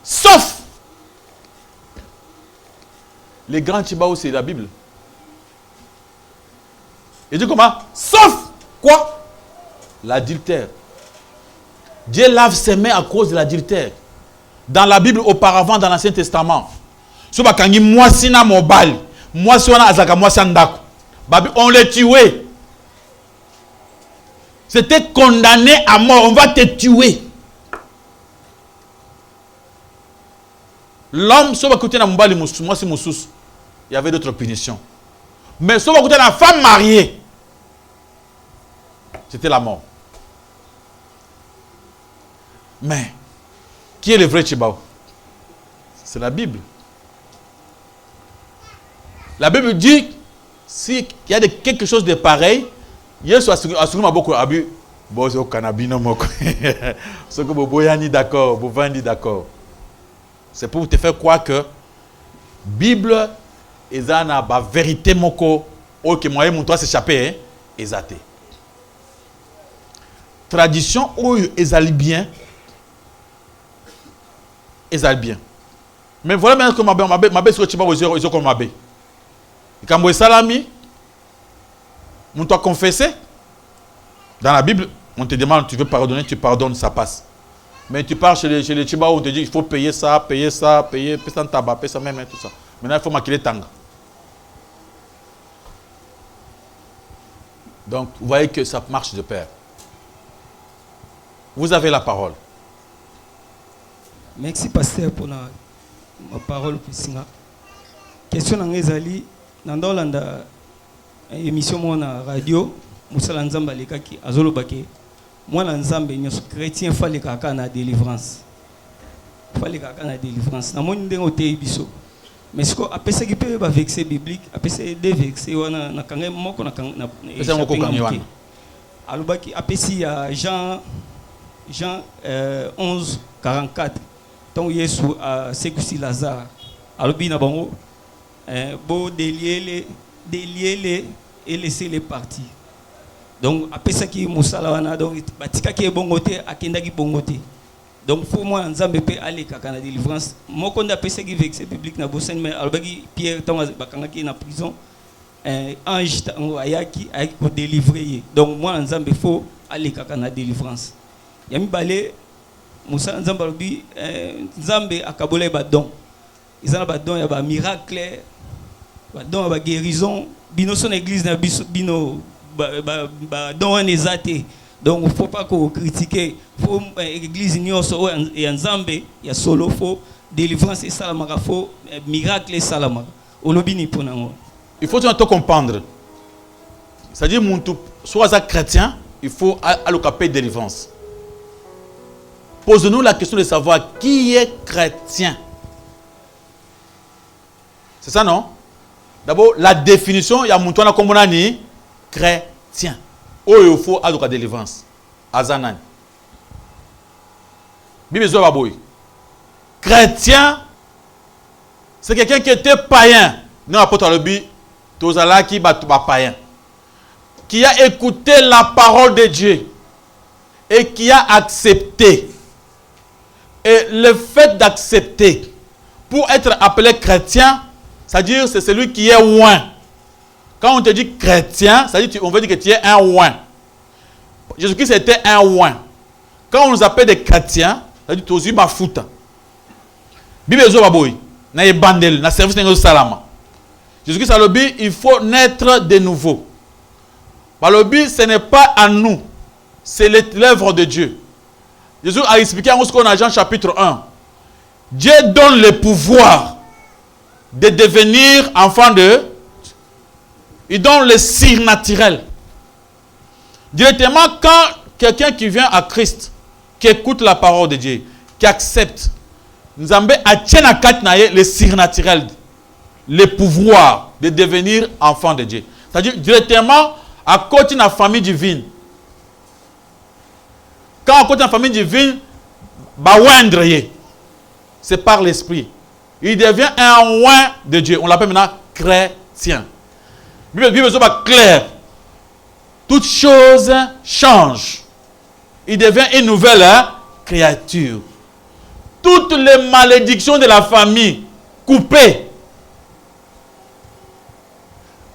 sauf les grands Tibaou, c'est la Bible. Et dit comment? Sauf quoi? L'adultère. Dieu lave ses mains à cause de l'adultère. Dans la Bible, auparavant, dans l'Ancien Testament, on les tuait. C'était condamné à mort. On va te tuer. L'homme, si on va écouter il y avait d'autres punitions. Mais si on va écouter la femme mariée, c'était la mort. Mais, qui est le vrai Tchibao? C'est la Bible. La Bible dit, s'il y a quelque chose de pareil, il y a beaucoup d'abus. Bon, c'est au cannabis, non, c'est que vous êtes d'accord, vous êtes d'accord. C'est pour te faire croire que la Bible est la vérité, moko, ok, moi, mon toit s'échapper, exacté. Tradition, où ils bien. Ils allaient bien. Mais voilà maintenant que ma belle sur le chiba, ils ont comme ma belle. Et quand vous êtes salami, on doit confesser. Dans la Bible, on te demande, tu veux pardonner, tu pardonnes, ça passe. Mais tu pars chez les Chiba, on te dit, il faut payer ça, payer ça, payer ça en tabac, payer ça même, tout ça. Maintenant, il faut maquiller tanga. Donc, vous voyez que ça marche de pair. Vous avez la parole.
Merci, pasteur, pour ma parole. Question dans les alliés, dans la émission de radio, Moussa Nzamba Lekaki, Azolo Bake, moi, Nzamba, chrétien, il fallait qu'il y ait une délivrance. Il fallait qu'il y ait une délivrance. Dans mon idée, on était biso. Mais ce qu'on appelle ça qui peut être vexé biblique, appelle ça des vexés, on a quand même moko na alobaki appelle ça Jean 11 44. Donc Yesu a sécusi Lazare. Alobi na bango beau délier les et laisser les partir. Donc après ça qui musala wana donc batika ki bongote akenda ki bongote. Donc pour moi nzambe pe aller kaka na délivrance. Moko nda pesa ki vexé biblique na bosen mais alobaki Pierre tanga bakanga ki na prison ange tango ayaki ko délivrer. Donc moi nzambe faut aller kaka na délivrance. Yami balé Moussa nzambe alobi nzambe akabola ba don. Izana ba don ya ba miracle ba don ba guérison bino son église na bino don ezate. Donc il ne faut pas qu'on critique, il faut l'église nyonso et nzambe ya solo faut délivrance et salamaka faut miracle et salamaka. Olobini ponango.
Il faut tout comprendre. C'est-à-dire soit chrétien, il faut allocaper délivrance. Pose-nous la question de savoir qui est chrétien. C'est ça, non? D'abord, la définition, il y a mon toit comme on a dit, chrétien. Oh, il faut allocaper délivrance. Azanan. Bible Zobaboy. Chrétien, c'est quelqu'un qui était païen. Non, apôtre Alobi, Tozala qui bat païen. Qui a écouté la parole de Dieu et qui a accepté. Et le fait d'accepter pour être appelé chrétien, c'est-à-dire c'est celui qui est oint. Quand on te dit chrétien, c'est-à-dire on veut dire que tu es un oint. Jésus-Christ était un oint. Quand on nous appelle des chrétiens, c'est-à-dire que tu es un fouta. Bible Zobaboy, na bandel, na service de salama. Jésus-Christ a dit il faut naître de nouveau. Le but, ce n'est pas à nous, c'est l'œuvre de Dieu. Jésus a expliqué en Jean chapitre 1. Dieu donne le pouvoir de devenir enfant de... Il donne le surnaturel. Directement, quand quelqu'un qui vient à Christ, qui écoute la parole de Dieu, qui accepte, nous avons le surnaturel, le pouvoir de devenir enfant de Dieu. C'est-à-dire directement à côté de la famille divine. Quand à côté de la famille divine, c'est par l'esprit. Il devient un oint de Dieu. On l'appelle maintenant chrétien. La Bible est claire. Toute chose change. Il devient une nouvelle créature. Toutes les malédictions de la famille coupées.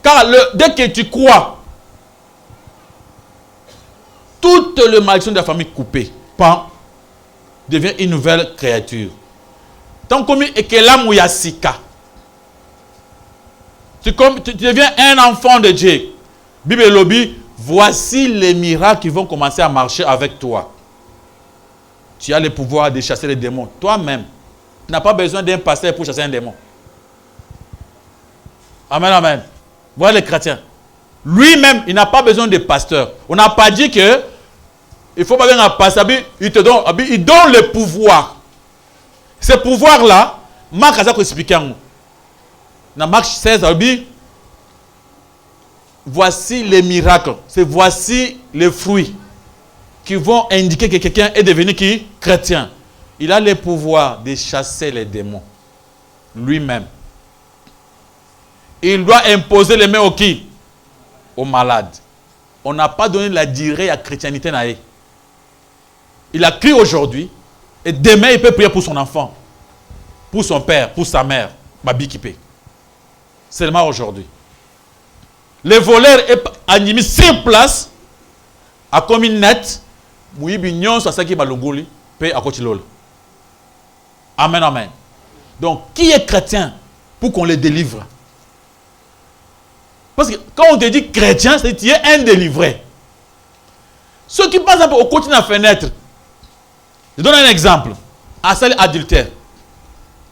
Car dès que tu crois, toutes les malédictions de la famille coupées, devient une nouvelle créature. Tant comme Ekelam ou Yassika, tu deviens un enfant de Dieu. Bible Lobby, voici les miracles qui vont commencer à marcher avec toi. Tu as le pouvoir de chasser les démons toi-même. n'a pas besoin d'un pasteur pour chasser un démon. Amen, amen. Voilà les chrétiens. Lui-même, il n'a pas besoin de pasteur. On n'a pas dit que il faut pas bien un pasteur, il donne le pouvoir. Ce pouvoir-là, Marc a expliqué. Dans Marc 16, voici les miracles. Voici les fruits qui vont indiquer que quelqu'un est devenu qui? Chrétien. Il a le pouvoir de chasser les démons. Lui-même. Il doit imposer les mains au qui? Aux malades. On n'a pas donné la durée à la chrétienté. Il a crié aujourd'hui. Et demain, il peut prier pour son enfant. Pour son père, pour sa mère. Babi qui paie. Seulement aujourd'hui. Le voleur est animé sur place. A comme une net. Mouyi bignon, ça qui balongoli. Paye à côté lol. Amen, amen. Donc, qui est chrétien pour qu'on le délivre? Parce que quand on te dit chrétien, c'est que tu es un délivré. Ceux qui passent au côté de la fenêtre. Je donne un exemple. À celle adultère.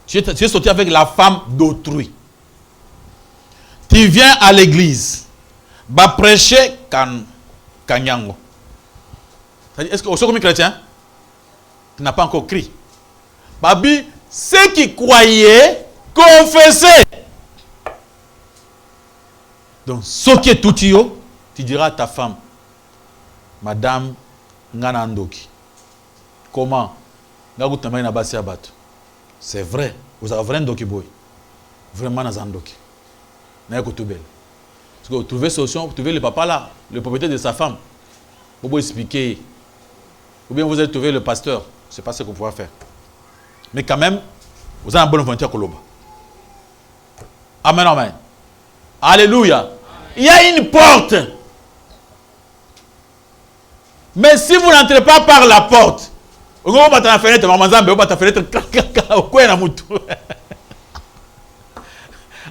Tu es sorti avec la femme d'autrui. Tu viens à l'église. Va prêcher Kanyango. Est-ce que comme chrétien, tu n'as pas encore crié? Babi, ceux qui croyaient, confessaient. Donc, ce qui est tout, tu diras à ta femme, Madame Nganandoki, comment? C'est vrai, vous avez vraiment Ndoki boy. Vraiment Nazandoki. Parce que vous trouvez solution, vous trouvez le papa là, le propriétaire de sa femme. Vous pouvez expliquer. Ou bien vous allez trouver le pasteur. Ce n'est pas ce qu'on pourra faire. Mais quand même, vous avez une bonne volonté à Koloba. Amen, amen. Alléluia. Il y a une porte. Mais si vous n'entrez pas par la porte, vous allez dans la fenêtre, vous allez dans la fenêtre,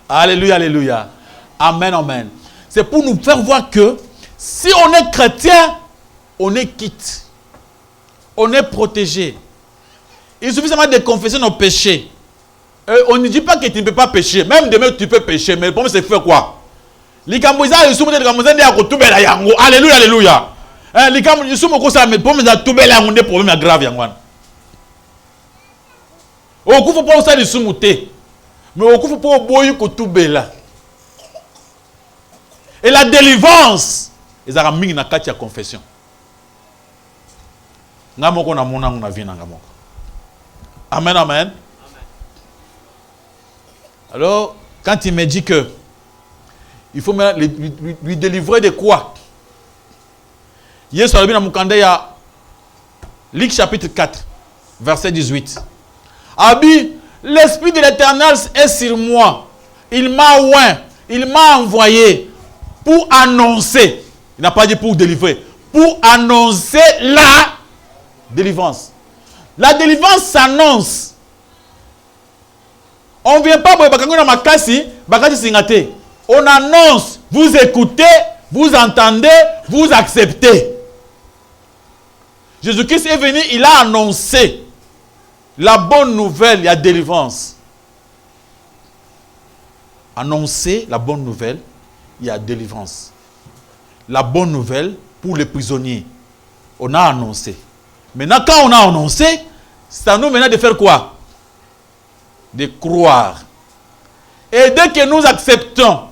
alléluia, alléluia. Amen, amen. C'est pour nous faire voir que si on est chrétien, on est quitte. On est protégé. Il suffit seulement de confesser nos péchés. On ne dit pas que tu ne peux pas pécher. Même demain, tu peux pécher. Mais le problème, c'est faire quoi? Alléluia, alléluia. Mais le problème, c'est que problème grave. Il faut pas ça de soumouter. Mais il faut pas boyer que tout bela. Et la délivrance, ils ont mis dans la confession. Amen, amen. Alors, quand il me dit que il faut lui délivrer de quoi? Hier, sur Luc chapitre 4, verset 18. Abi, l'Esprit de l'Éternel est sur moi. Il m'a oint, il m'a envoyé pour annoncer. Il n'a pas dit pour délivrer. Pour annoncer la délivrance. La délivrance s'annonce. On ne vient pas on annonce, vous écoutez, vous entendez, vous acceptez. Jésus-Christ est venu, il a annoncé la bonne nouvelle, il y a délivrance. Annoncer la bonne nouvelle, il y a délivrance. La bonne nouvelle pour les prisonniers, on a annoncé. Maintenant, quand on a annoncé, ça nous mène de faire quoi? De croire. Et dès que nous acceptons,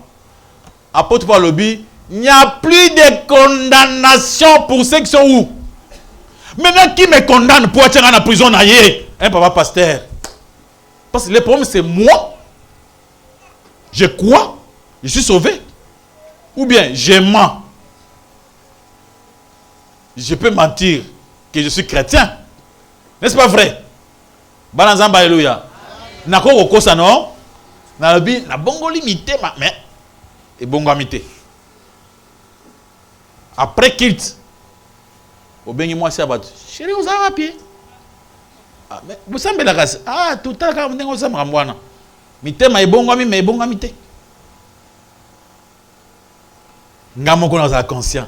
apôtre Paul Lobi, il n'y a plus de condamnation pour ceux qui sont où? Maintenant, qui me condamne pour être en la prison? Un papa pasteur. Parce que le problème, c'est moi. Je crois, je suis sauvé. Ou bien, je mens. Je peux mentir que je suis chrétien. N'est-ce pas vrai? Banazamba, alléluia. Nako koko ça non? Na bi na bongo limité mais et bongo amité. Après kilt. Au bengi moi c'est abattu. Chérie, vous avez à pied. Ah mais vous semblez la grâce. Ah tout à l'heure vous ça mwana. Mité ma bongo ami mais bongo amité. Ngamo ko na conscient.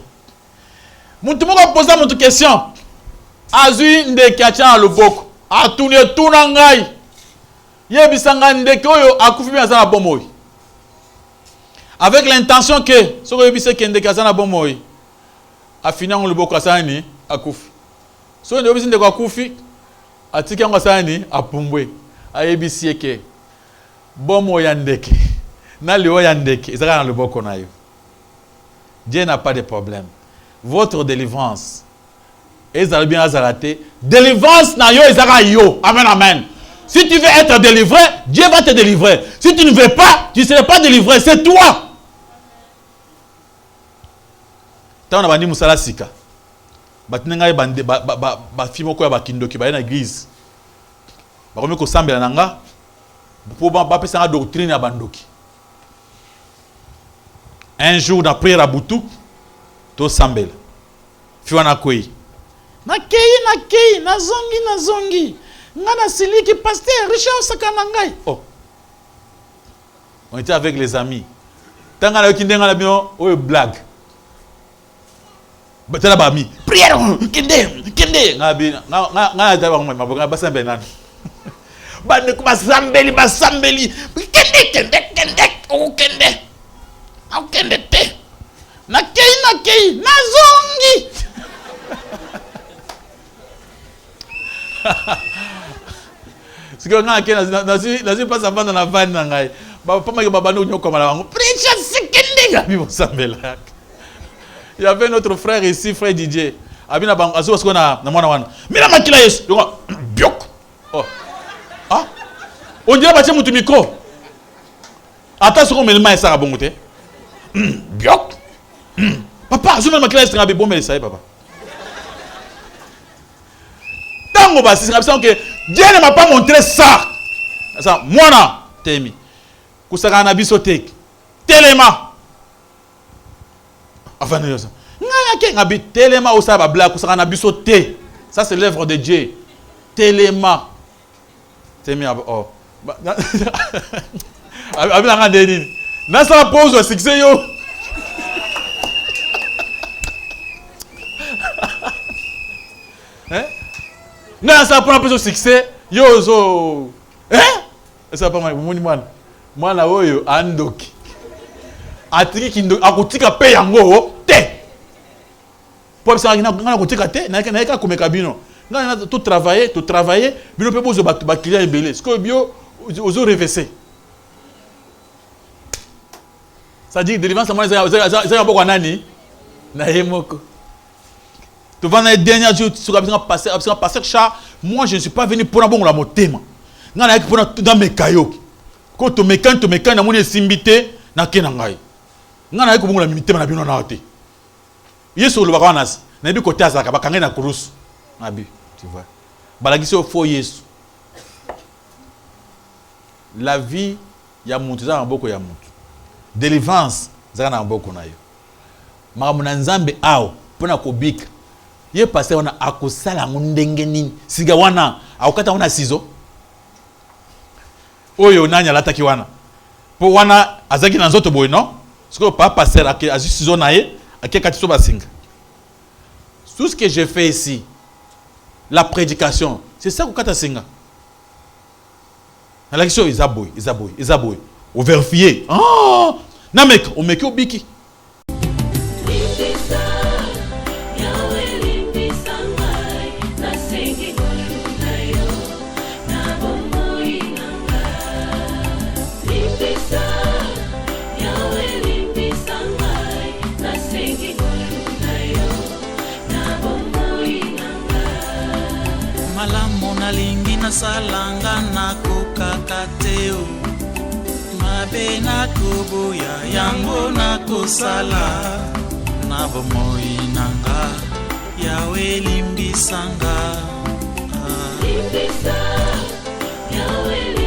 Muntu moko poser mon question. Azui nde kiacha loboko. A tourner tout ngai. Yebisanga ndeke oyo akufi bien azana bomoi. Avec l'intention que ce que yebise ke ndeke azana bomoi. Afina ngolo boko asani akufi. So yebise ndeke akufi atiki ngo asani apumbwe. Ayebisi ke bomoi ya ndeke. Na liwa ya ndeke ezaka na loboko na yo. Dieu n'a pas de problème. Votre délivrance ezala bien azalate. Délivrance na yo ezaka yo. Amen amen. Si tu veux être délivré, Dieu va te délivrer. Si tu ne veux pas, tu ne seras pas délivré. C'est toi. Tant on a dit Moussala Sika. Batinenga bande ba fimo ko ba kindoki ba na église. Ba komi ko sambela nanga. Pour ba pesa nga doctrine ya bandoki. Un jour dans prière à Boutou, to sambela. Fiwana koi. Nakei, nazongi. Ngana siliki pasteur Richard Sakanangai. Oh. On était avec les amis. Tanga la kindenga la bio, oh blague. Batela ba mi. Prière kinde. Ngabi nga daba ngoma mabonga basambe nana. Bande ko basambeli. Kinde. Oh kinde. Au kinde te. Nakei, nazongi. C'est que je pas ça dans la vanne nangai. Pas mal baba no nyoko mala wangu. Preacher sekendenga bibo sambela. Il y avait notre frère ici, frère DJ. Abina bang azo parce qu'on a na mwana wana. Mira makila Yesu. Biok. Oh. Ah. On dirait bache mutu micro. Attention comme le maïs sara bongote. Biok. Papa, je vais makila Yesu ngabe bombe ça papa. Tango basi c'est que Dieu ne m'a pas montré ça. Ça moi na temi. Kusaka na biso tek. Telema. Enfin nous ça. Ngana ke ngabi telema o sa ba bla kusaka na biso te. Ça c'est l'œuvre de Dieu. Telema. Temi oh. Abi nga ndeni. Na sa pose succès yo. Hein? Non, ça prend un peu de succès. Yo, zo. Hein? Ça pas mal. Moi, là, yo, andoki. Atiki kindo, akutika pe yango, te. Pour ça, na akutika te, na ka komeka bino. Na tout travailler, bino pe bozo ba client ebele. Ce que bio, ozo reverser. Ça dit délivrance moi ça beaucoup nani? Na yemoko. Tu vas dans les derniers jours, tu seras passer chat. Moi, je ne suis pas venu pour un bon la motema. Nga pour dans mes cailloux. Quand tu me na mon simbité na kenangai. Nga na ko bon la minité na bino na hote. Yesu le bakanas. Na bi côté azaka bakanga na kurus. Abi, tu vois. Balagisi au fo Yesu. La vie ya mutu za mboko ya mutu. Délivrance za na mboko na yo. Makamuna nzambe ao pona kobika. Ye passé on a akosala ndenge nini siga wana akokata wana sizo oyo nanya lataki wana po wana azaki na nzoto boy non siko pas passer ak azu sizo nae akekati so basinga. Tout ce que j'ai fait ici, la prédication, c'est ça kokata singa la question isaboy au vérifier ah na mec o meki obiki.
Malamu nalingi nasalanga nakokakateo mabe nakoboya yango nakosala na bomoi nanga yawe limbisanga limbisa yawe